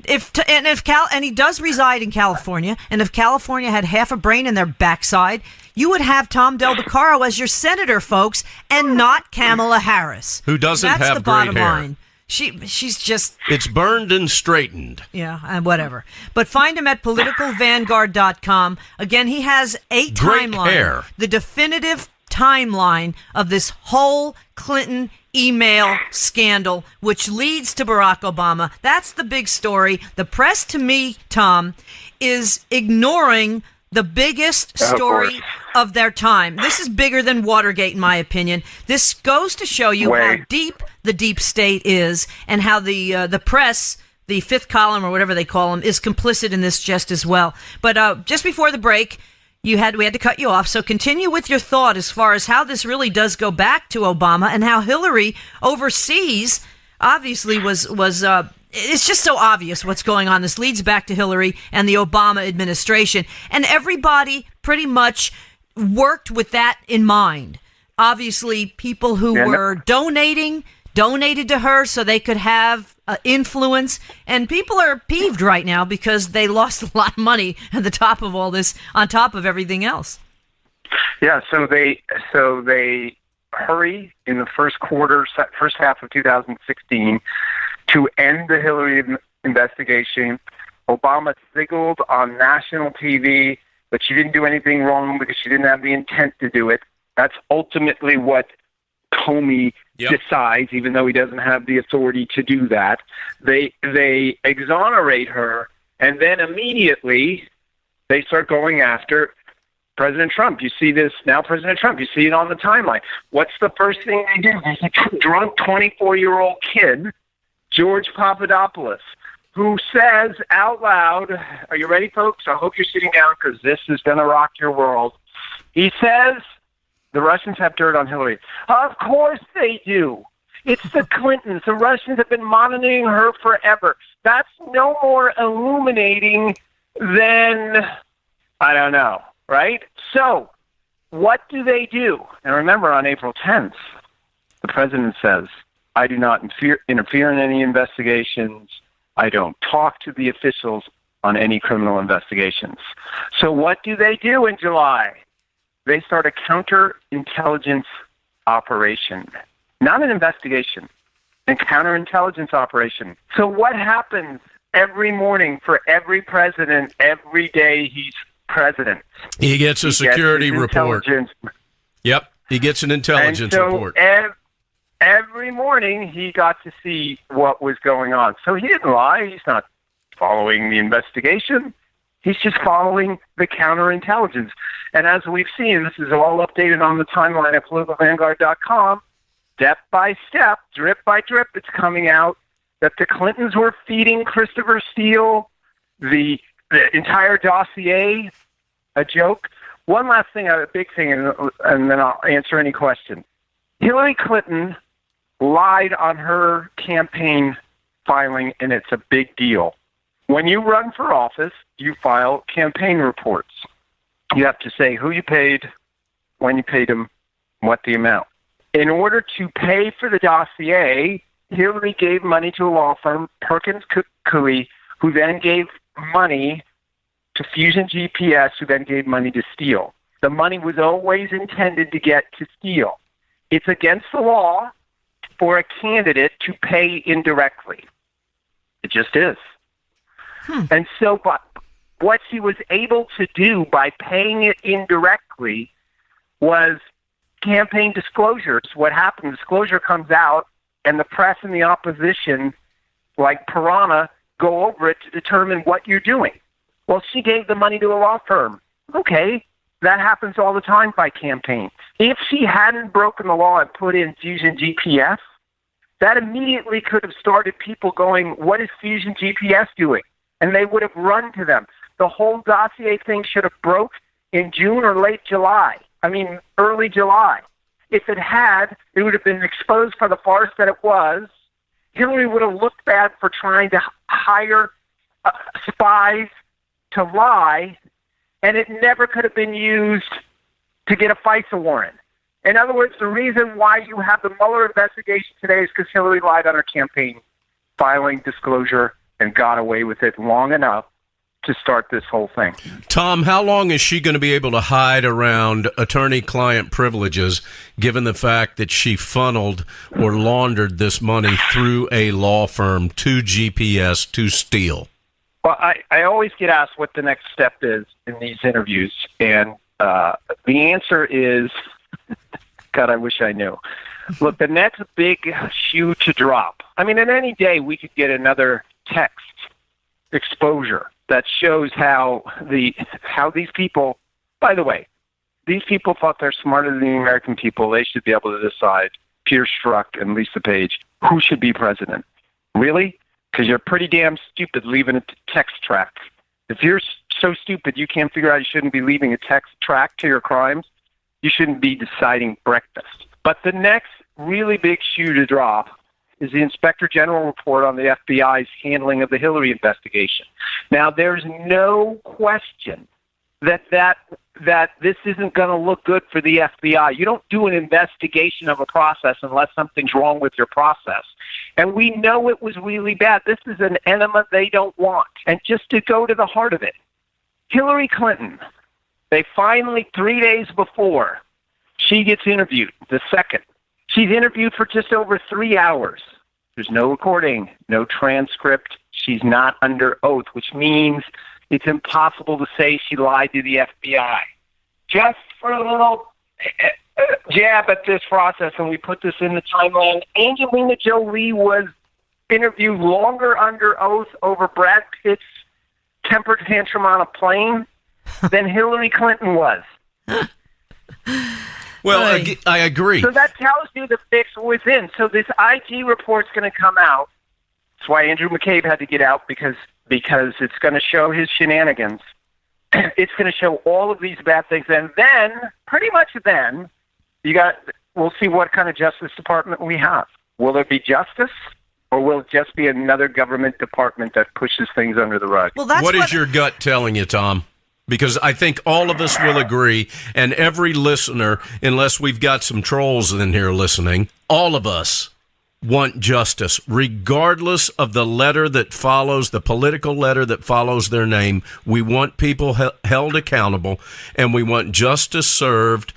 And he does reside in California, and if California had half a brain in their backside, you would have Tom Del Beccaro as your senator, folks, and not Kamala Harris. Who doesn't have great hair. That's the bottom line. She's just... It's burned and straightened. Yeah, and whatever. But find him at politicalvanguard.com. Again, he has a timeline. Hair. The definitive timeline of this whole Clinton email scandal, which leads to Barack Obama. That's the big story. The press, to me, Tom, is ignoring the biggest story of their time. This is bigger than Watergate, in my opinion. This goes to show you how deep the deep state is, and how the press, the fifth column or whatever they call them, is complicit in this just as well. But just before the break, we had to cut you off. So continue with your thought as far as how this really does go back to Obama, and how Hillary overseas obviously was it's just so obvious what's going on. This leads back to Hillary and the Obama administration, and everybody pretty much worked with that in mind. Obviously, people who were donated to her so they could have influence, and people are peeved right now because they lost a lot of money at the top of all this, on top of everything else. Yeah, so they hurry in the first half of 2016 to end the Hillary investigation. Obama signaled on national TV that she didn't do anything wrong because she didn't have the intent to do it. That's ultimately what Comey decides, even though he doesn't have the authority to do that. They exonerate her, and then immediately they start going after President Trump. You see this now, President Trump. You see it on the timeline. What's the first thing they do? There's a drunk 24-year-old kid, George Papadopoulos, who says out loud, are you ready, folks? I hope you're sitting down because this is going to rock your world. He says The Russians have dirt on Hillary. Of course they do. It's the Clintons. The Russians have been monitoring her forever. That's no more illuminating than, I don't know, right? So, what do they do? And remember, on April 10th, the president says, I do not interfere in any investigations. I don't talk to the officials on any criminal investigations. So what do they do in July? They start a counterintelligence operation. Not an investigation, a counterintelligence operation. So what happens every morning for every president every day he's president? He gets a security report. Yep, he gets an intelligence report. Every morning he got to see what was going on. So he didn't lie. He's not following the investigation. He's just following the counterintelligence. And as we've seen, this is all updated on the timeline at politicalvanguard.com. Step by step, drip by drip, it's coming out that the Clintons were feeding Christopher Steele the entire dossier a joke. One last thing, a big thing, and then I'll answer any question. Hillary Clinton lied on her campaign filing, and it's a big deal. When you run for office, you file campaign reports. You have to say who you paid, when you paid them, what the amount. In order to pay for the dossier, Hillary gave money to a law firm, Perkins Coie, who then gave money to Fusion GPS, who then gave money to Steele. The money was always intended to get to Steele. It's against the law for a candidate to pay indirectly. It just is. And so what she was able to do by paying it indirectly was campaign disclosures. What happened, disclosure comes out, and the press and the opposition, like Piranha, go over it to determine what you're doing. Well, she gave the money to a law firm. Okay, that happens all the time by campaigns. If she hadn't broken the law and put in Fusion GPS, that immediately could have started people going, what is Fusion GPS doing? And they would have run to them. The whole dossier thing should have broke in June or early July. If it had, it would have been exposed for the farce that it was. Hillary would have looked bad for trying to hire spies to lie, and it never could have been used to get a FISA warrant. In other words, the reason why you have the Mueller investigation today is because Hillary lied on her campaign filing disclosure and got away with it long enough to start this whole thing. Tom, how long is she going to be able to hide around attorney-client privileges, given the fact that she funneled or laundered this money through a law firm to GPS to Steele? Well, I always get asked what the next step is in these interviews, and the answer is, God, I wish I knew. Look, the next big shoe to drop. I mean, in any day we could get another text exposure that shows how these people, by the way, these people thought they're smarter than the American people. They should be able to decide, Peter Strzok and Lisa Page, who should be president. Really? Because you're pretty damn stupid leaving a text track. If you're so stupid you can't figure out you shouldn't be leaving a text track to your crimes, you shouldn't be deciding breakfast. But the next really big shoe to drop is the Inspector General report on the FBI's handling of the Hillary investigation. Now, there's no question that this isn't going to look good for the FBI. You don't do an investigation of a process unless something's wrong with your process. And we know it was really bad. This is an enema they don't want. And just to go to the heart of it, Hillary Clinton, they finally, 3 days before she gets interviewed, the second, she's interviewed for just over 3 hours. There's no recording, no transcript. She's not under oath, which means it's impossible to say she lied to the FBI. Just for a little jab at this process, and we put this in the timeline, Angelina Jolie was interviewed longer under oath over Brad Pitt's temper tantrum on a plane than Hillary Clinton was. Well, I agree. So that tells you the fix was in. So this IG report's going to come out. That's why Andrew McCabe had to get out, because it's going to show his shenanigans. It's going to show all of these bad things. And then, pretty much then, We'll see what kind of Justice Department we have. Will there be justice, or will it just be another government department that pushes things under the rug? Well, that's what is your gut telling you, Tom? Because I think all of us will agree, and every listener, unless we've got some trolls in here listening, all of us want justice, regardless of the letter that follows, the political letter that follows their name. We want people held accountable, and we want justice served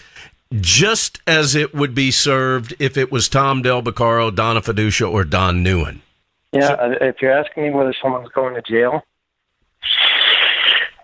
just as it would be served if it was Tom Del Beccaro, Donna Fiducia, or Don NEUEN. Yeah, if you're asking me whether someone's going to jail,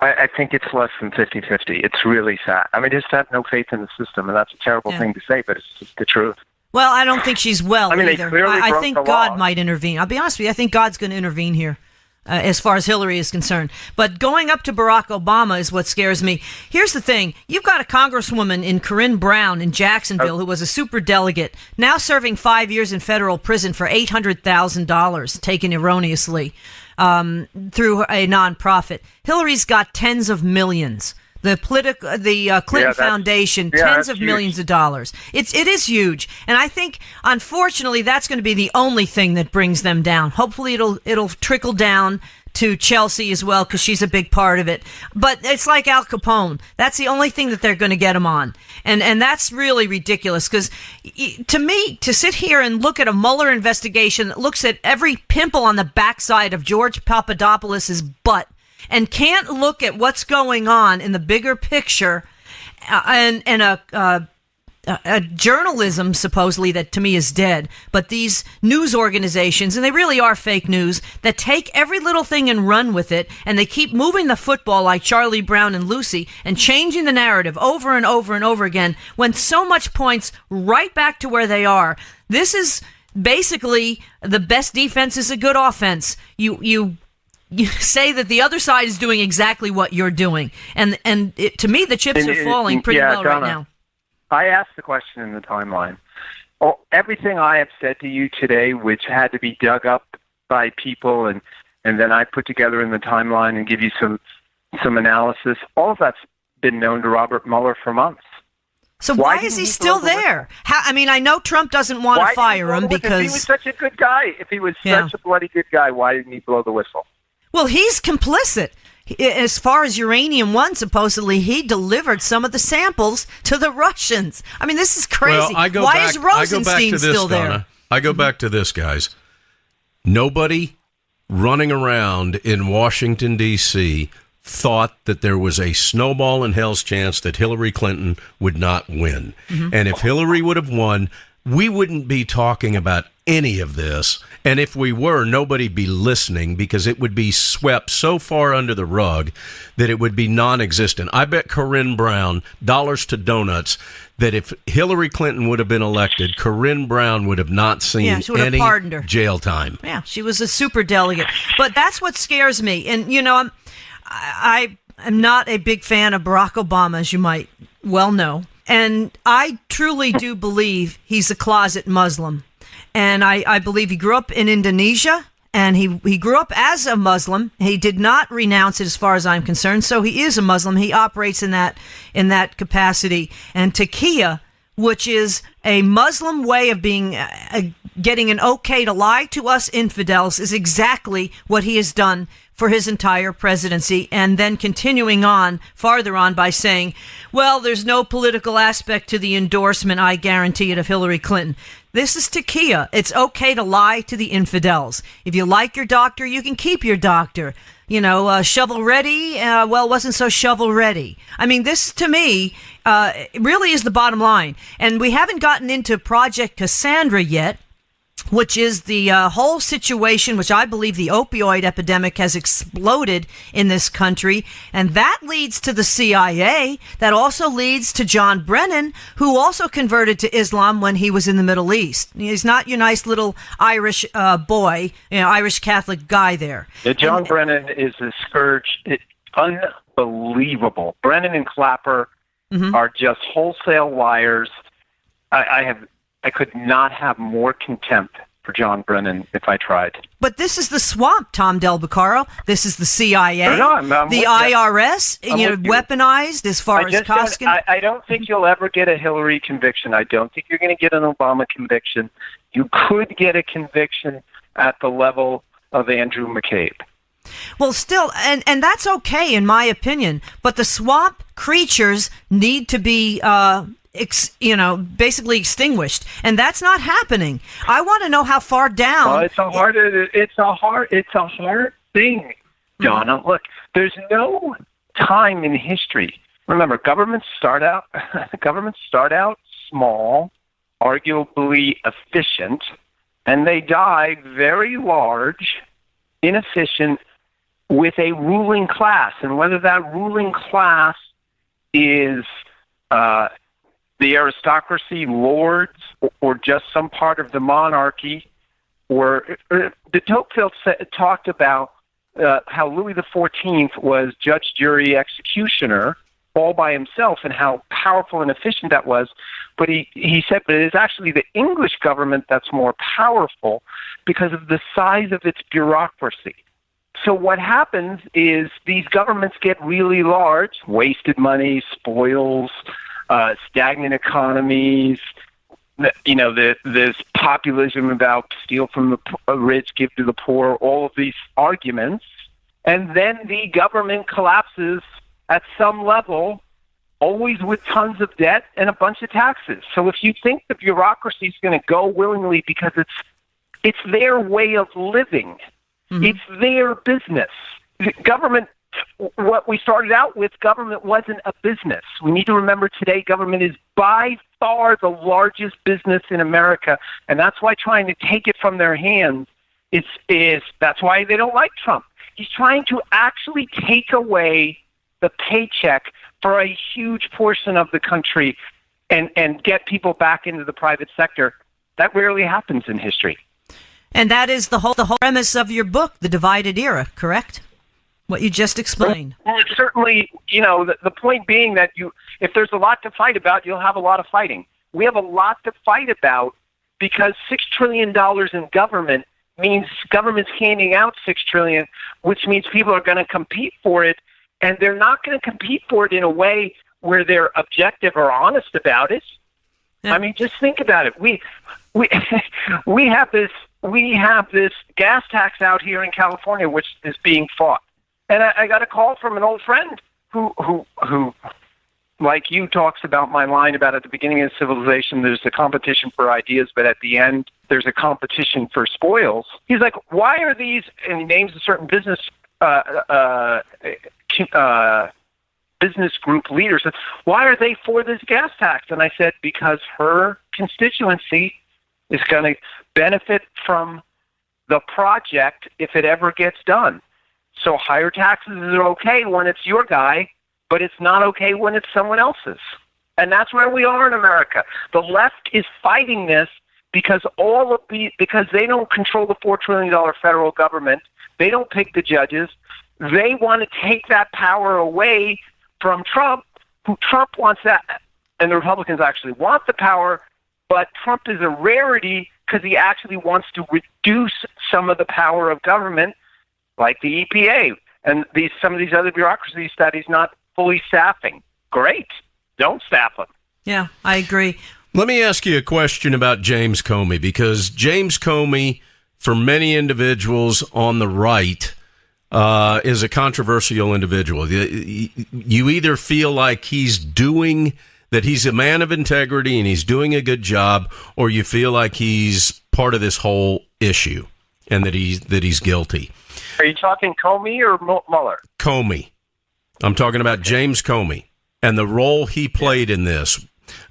I think it's less than 50-50. It's really sad. I just have no faith in the system, and that's a terrible thing to say, but it's just the truth. Well, I don't think she's well they either. clearly I broke think the God law. might intervene. I'll be honest with you. I think God's going to intervene here as far as Hillary is concerned. But going up to Barack Obama is what scares me. Here's the thing. You've got a congresswoman in Corinne Brown in Jacksonville who was a superdelegate, now serving 5 years in federal prison for $800,000 taken erroneously through a nonprofit. Hillary's got tens of millions. The Clinton Foundation, tens of millions of dollars. It is huge, and I think, unfortunately, that's going to be the only thing that brings them down. Hopefully, it'll trickle down to Chelsea as well, because she's a big part of it. But it's like Al Capone. That's the only thing that they're going to get him on, and that's really ridiculous. Because to me, to sit here and look at a Mueller investigation that looks at every pimple on the backside of George Papadopoulos's butt, and can't look at what's going on in the bigger picture, and a journalism supposedly that to me is dead, but these news organizations, and they really are fake news, that take every little thing and run with it, and they keep moving the football like Charlie Brown and Lucy and changing the narrative over and over and over again, when so much points right back to where they are. This is basically the best defense is a good offense. You say that the other side is doing exactly what you're doing. And to me, the chips are falling pretty well Donna, right now. I asked the question in the timeline. Oh, everything I have said to you today, which had to be dug up by people and then I put together in the timeline and give you some analysis, all of that's been known to Robert Mueller for months. So why is he still there? I know Trump doesn't want to fire him because... If he was such a good guy, if he was such a bloody good guy, why didn't he blow the whistle? Well, he's complicit. As far as uranium-1, supposedly he delivered some of the samples to the Russians. This is crazy. Well, why is Rosenstein still there? Donna. I go back to this, guys. Nobody running around in Washington, D.C. thought that there was a snowball in hell's chance that Hillary Clinton would not win. Mm-hmm. And if Hillary would have won, we wouldn't be talking about any of this. And if we were, nobody'd be listening, because it would be swept so far under the rug that it would be non-existent. I bet Corinne Brown, dollars to donuts, that if Hillary Clinton would have been elected, Corinne Brown would have not seen any pardoned her. Jail time. Yeah, she was a super delegate. But that's what scares me. And, I'm not a big fan of Barack Obama, as you might well know. And I truly do believe he's a closet Muslim. And I believe he grew up in Indonesia, and he grew up as a Muslim. He did not renounce it as far as I'm concerned. So he is a Muslim. He operates in that capacity. And taqiyya, which is a Muslim way of being getting an okay to lie to us infidels, is exactly what he has done for his entire presidency, and then continuing on farther on by saying, well, there's no political aspect to the endorsement, I guarantee it, of Hillary Clinton. This is taqiyya. It's okay to lie to the infidels. If you like your doctor, you can keep your doctor. Shovel ready, wasn't so shovel ready. This, to me, really is the bottom line. And we haven't gotten into Project Cassandra yet, which is the whole situation, which I believe the opioid epidemic has exploded in this country. And that leads to the CIA. That also leads to John Brennan, who also converted to Islam when he was in the Middle East. He's not your nice little Irish boy, Irish Catholic guy there. John Brennan is a scourge. It's unbelievable. Brennan and Clapper are just wholesale liars. I could not have more contempt for John Brennan if I tried. But this is the swamp, Tom Del Beccaro. This is the CIA, No, I'm the IRS, weaponized as far as Koskin. I don't think you'll ever get a Hillary conviction. I don't think you're going to get an Obama conviction. You could get a conviction at the level of Andrew McCabe. Well, still, and that's okay in my opinion, but the swamp creatures need to be basically extinguished, and that's not happening. I want to know how far down. Well, it's a hard thing, Donna. Look, there's no time in history. Remember, governments start out small, arguably efficient, and they die very large, inefficient, with a ruling class. And whether that ruling class is the aristocracy, lords, or just some part of the monarchy, or de Tocqueville talked about how Louis XIV was judge, jury, executioner all by himself and how powerful and efficient that was. But he said, but it is actually the English government that's more powerful because of the size of its bureaucracy. So what happens is these governments get really large, wasted money, spoils, stagnant economies, this populism about steal from the rich, give to the poor, all of these arguments. And then the government collapses at some level, always with tons of debt and a bunch of taxes. So if you think the bureaucracy is going to go willingly because it's their way of living, it's their business. The government, what we started out with, government wasn't a business. We need to remember today government is by far the largest business in America, and that's why trying to take it from their hands that's why they don't like Trump. He's trying to actually take away the paycheck for a huge portion of the country and get people back into the private sector. That rarely happens in history. And that is the whole premise of your book, The Divided Era, correct? What you just explained. Well, it's certainly, the point being that if there's a lot to fight about, you'll have a lot of fighting. We have a lot to fight about because $6 trillion in government means government's handing out $6 trillion, which means people are going to compete for it, and they're not going to compete for it in a way where they're objective or honest about it. Yeah. I mean, just think about it. We have this gas tax out here in California, which is being fought. And I got a call from an old friend who, like you, talks about my line about at the beginning of civilization, there's a competition for ideas, but at the end, there's a competition for spoils. He's like, why are these, and he names a certain business group leaders, why are they for this gas tax? And I said, because her constituency is going to benefit from the project if it ever gets done. So higher taxes are okay when it's your guy, but it's not okay when it's someone else's. And that's where we are in America. The left is fighting this because because they don't control the $4 trillion federal government. They don't pick the judges. They want to take that power away from Trump, who Trump wants that, and the Republicans actually want the power, but Trump is a rarity because he actually wants to reduce some of the power of government, like the EPA and some of these other bureaucracies that he's not fully staffing. Great. Don't staff them. Yeah, I agree. Let me ask you a question about James Comey, because James Comey, for many individuals on the right, is a controversial individual. You either feel like he's a man of integrity and he's doing a good job, or you feel like he's part of this whole issue and that he's guilty. Are you talking Comey or Mueller? Comey. I'm talking about James Comey and the role he played in this,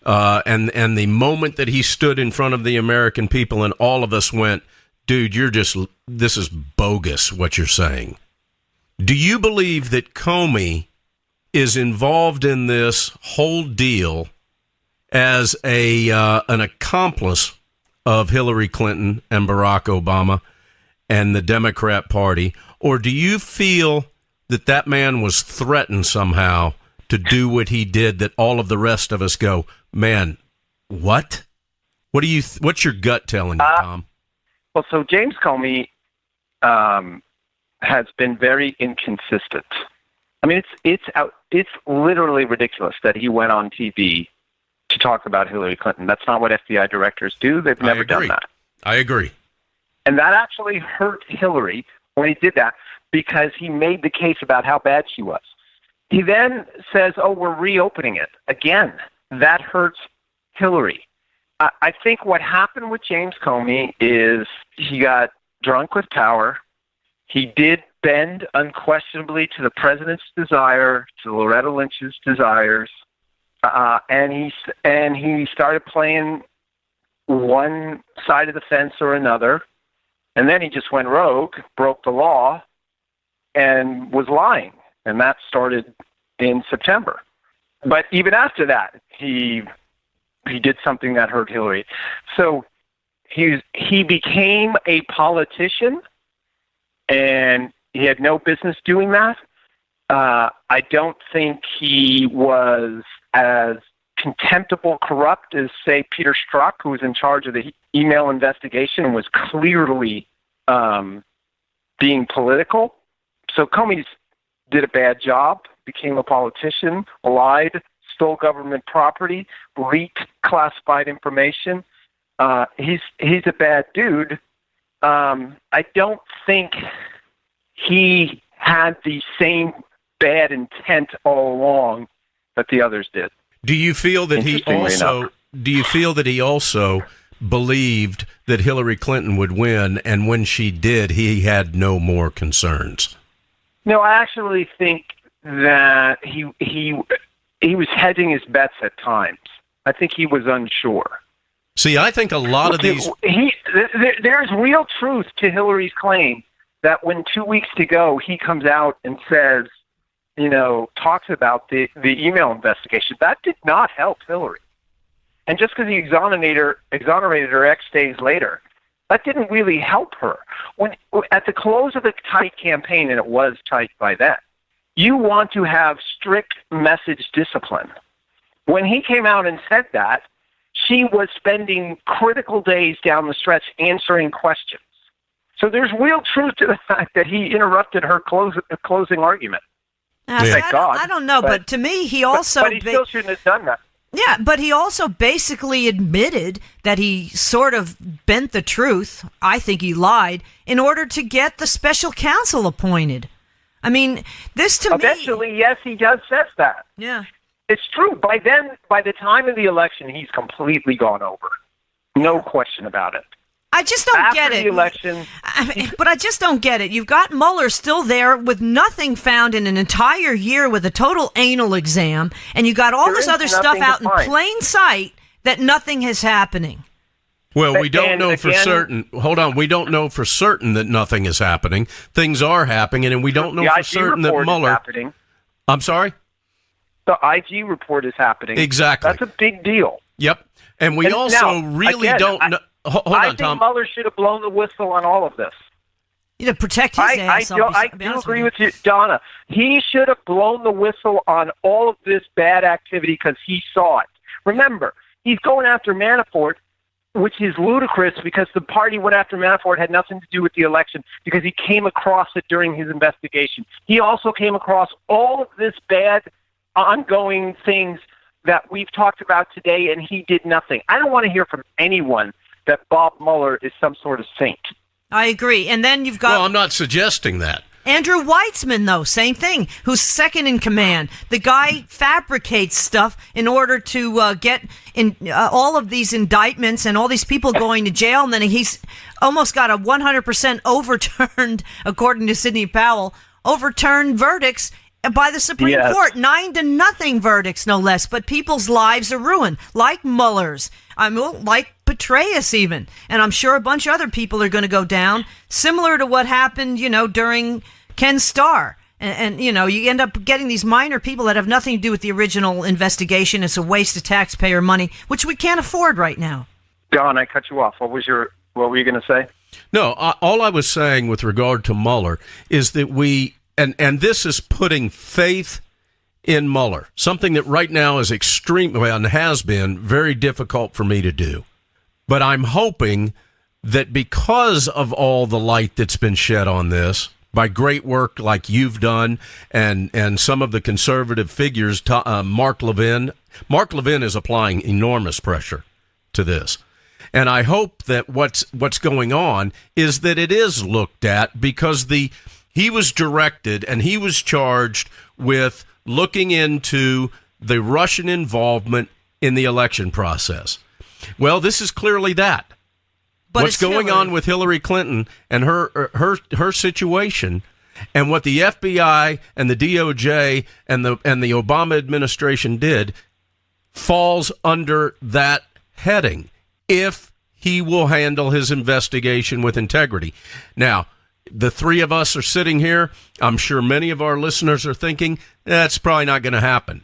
and the moment that he stood in front of the American people and all of us went, dude, this is bogus what you're saying. Do you believe that Comey is involved in this whole deal as an accomplice of Hillary Clinton and Barack Obama and the Democrat Party, or do you feel that man was threatened somehow to do what he did, that all of the rest of us go, man, what? What's your gut telling you, Tom? Well, so James Comey has been very inconsistent. I mean, it's literally ridiculous that he went on TV to talk about Hillary Clinton. That's not what FBI directors do. They've never done that. I agree. And that actually hurt Hillary when he did that because he made the case about how bad she was. He then says, oh, we're reopening it. Again, that hurts Hillary. I think what happened with James Comey is he got drunk with power. He did bend unquestionably to the president's desire, to Loretta Lynch's desires, and he started playing one side of the fence or another, and then he just went rogue, broke the law, and was lying, and that started in September. But even after that, he did something that hurt Hillary. So he became a politician, and he had no business doing that. I don't think he was as contemptible, corrupt as, say, Peter Strzok, who was in charge of the email investigation and was clearly being political. So Comey did a bad job, became a politician, lied, stole government property, leaked classified information. He's a bad dude. I don't think he had the same bad intent all along that the others did. Do you feel that he also believed that Hillary Clinton would win, and when she did, he had no more concerns? No, I actually think that he was hedging his bets at times. I think he was unsure. See, I think a lot of these... There's real truth to Hillary's claim that when 2 weeks to go, he comes out and says, talks about the email investigation. That did not help Hillary. And just because he exonerated her X days later, that didn't really help her. When at the close of the tight campaign, and it was tight by then, you want to have strict message discipline. When he came out and said that, she was spending critical days down the stretch answering questions. So there's real truth to the fact that he interrupted her closing argument. Thank God. I don't know, but to me, he also... But he still shouldn't have done that. Yeah, but he also basically admitted that he sort of bent the truth. I think he lied in order to get the special counsel appointed. I mean, this to Eventually, yes, he does says that. Yeah. It's true. By the time of the election, he's completely gone over. No question about it. I just don't get it. After the election... But I just don't get it. You've got Mueller still there with nothing found in an entire year with a total anal exam, and you got all this other stuff out in plain sight that nothing is happening. Well, we don't know for certain. Hold on. We don't know for certain that nothing is happening. Things are happening, and we don't know for certain that Mueller... I'm sorry? The IG report is happening. Exactly. That's a big deal. Yep. And we also really don't know... Hold on, I think Mueller should have blown the whistle on all of this. To protect his ass. I do agree with you, Donna. He should have blown the whistle on all of this bad activity because he saw it. Remember, he's going after Manafort, which is ludicrous because the party went after Manafort had nothing to do with the election because he came across it during his investigation. He also came across all of this bad ongoing things that we've talked about today, and he did nothing. I don't want to hear from anyone that Bob Mueller is some sort of saint. I agree. And then you've got... Well, I'm not suggesting that. Andrew Weitzman, though, same thing, who's second in command. The guy fabricates stuff in order to get in all of these indictments and all these people going to jail, and then he's almost got a 100% overturned, according to Sidney Powell, overturned verdicts by the Supreme Court. 9-0 verdicts, no less. But people's lives are ruined, like Mueller's. Like Petraeus even. And I'm sure a bunch of other people are going to go down, similar to what happened, during Ken Starr. And you end up getting these minor people that have nothing to do with the original investigation. It's a waste of taxpayer money, which we can't afford right now. Don, I cut you off. What were you going to say? No, all I was saying with regard to Mueller is that and this is putting faith in Mueller, something that right now is and has been very difficult for me to do. But I'm hoping that because of all the light that's been shed on this, by great work like you've done and some of the conservative figures, Mark Levin is applying enormous pressure to this. And I hope that what's going on is that it is looked at, because he was directed and he was charged with looking into the Russian involvement in the election process. Well, this is clearly that. But what's going on with Hillary Clinton and her situation, and what the FBI and the DOJ and the Obama administration did, falls under that heading, if he will handle his investigation with integrity. Now, the three of us are sitting here. I'm sure many of our listeners are thinking, that's probably not going to happen.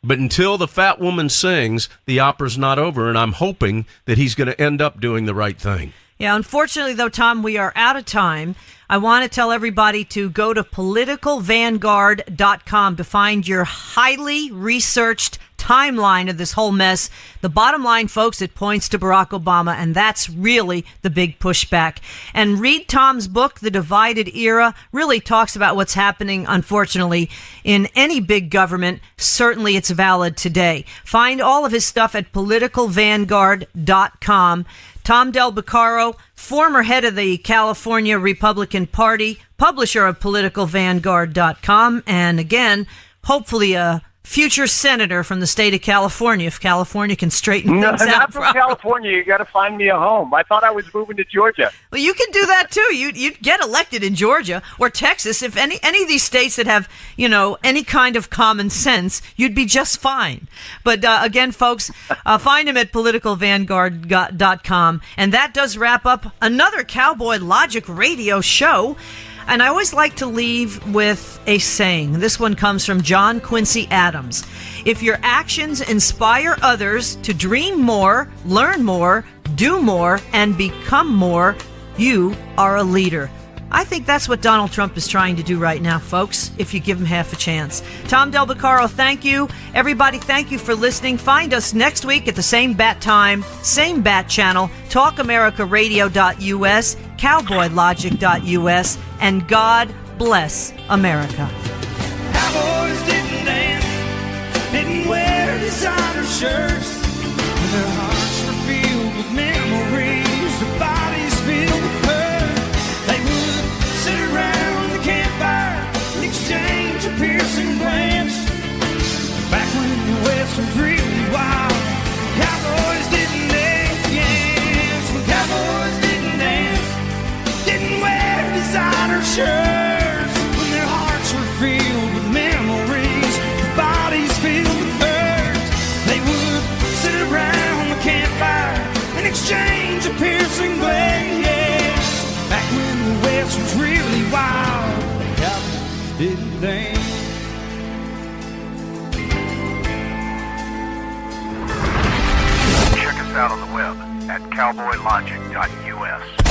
But until the fat woman sings, the opera's not over, and I'm hoping that he's going to end up doing the right thing. Yeah, unfortunately, though, Tom, we are out of time. I want to tell everybody to go to politicalvanguard.com to find your highly researched timeline of this whole mess. The bottom line, folks, it points to Barack Obama, and that's really the big pushback. And read Tom's book, The Divided Era, really talks about what's happening, unfortunately, in any big government. Certainly it's valid today. Find all of his stuff at politicalvanguard.com. Tom Del Beccaro, former head of the California Republican Party, publisher of politicalvanguard.com, and again, hopefully a future senator from the state of California, if California can straighten things out. Not from California. You got to find me a home. I thought I was moving to Georgia. Well, you can do that too. You'd get elected in Georgia or Texas. If any of these states that have, any kind of common sense, you'd be just fine. But again, folks, find him at politicalvanguard.com. And that does wrap up another Cowboy Logic radio show. And I always like to leave with a saying. This one comes from John Quincy Adams. If your actions inspire others to dream more, learn more, do more, and become more, you are a leader. I think that's what Donald Trump is trying to do right now, folks, if you give him half a chance. Tom Del Beccaro, thank you. Everybody, thank you for listening. Find us next week at the same bat time, same bat channel, talkamericaradio.us, cowboylogic.us, and God bless America. Cowboys didn't dance, didn't wear designer shirts. Their hearts were filled with memories, their bodies filled with hurt. They would sit around the campfire and exchange a piercing glance. Back when the West was really wild, cowboys didn't dance. When cowboys didn't dance, didn't wear designer shirts. When their hearts were filled with memories, their bodies filled with hurt. They would sit around the campfire and exchange a piercing glance. Back when the West was really wild, cowboys didn't dance. Check us out on the web at cowboylogic.us.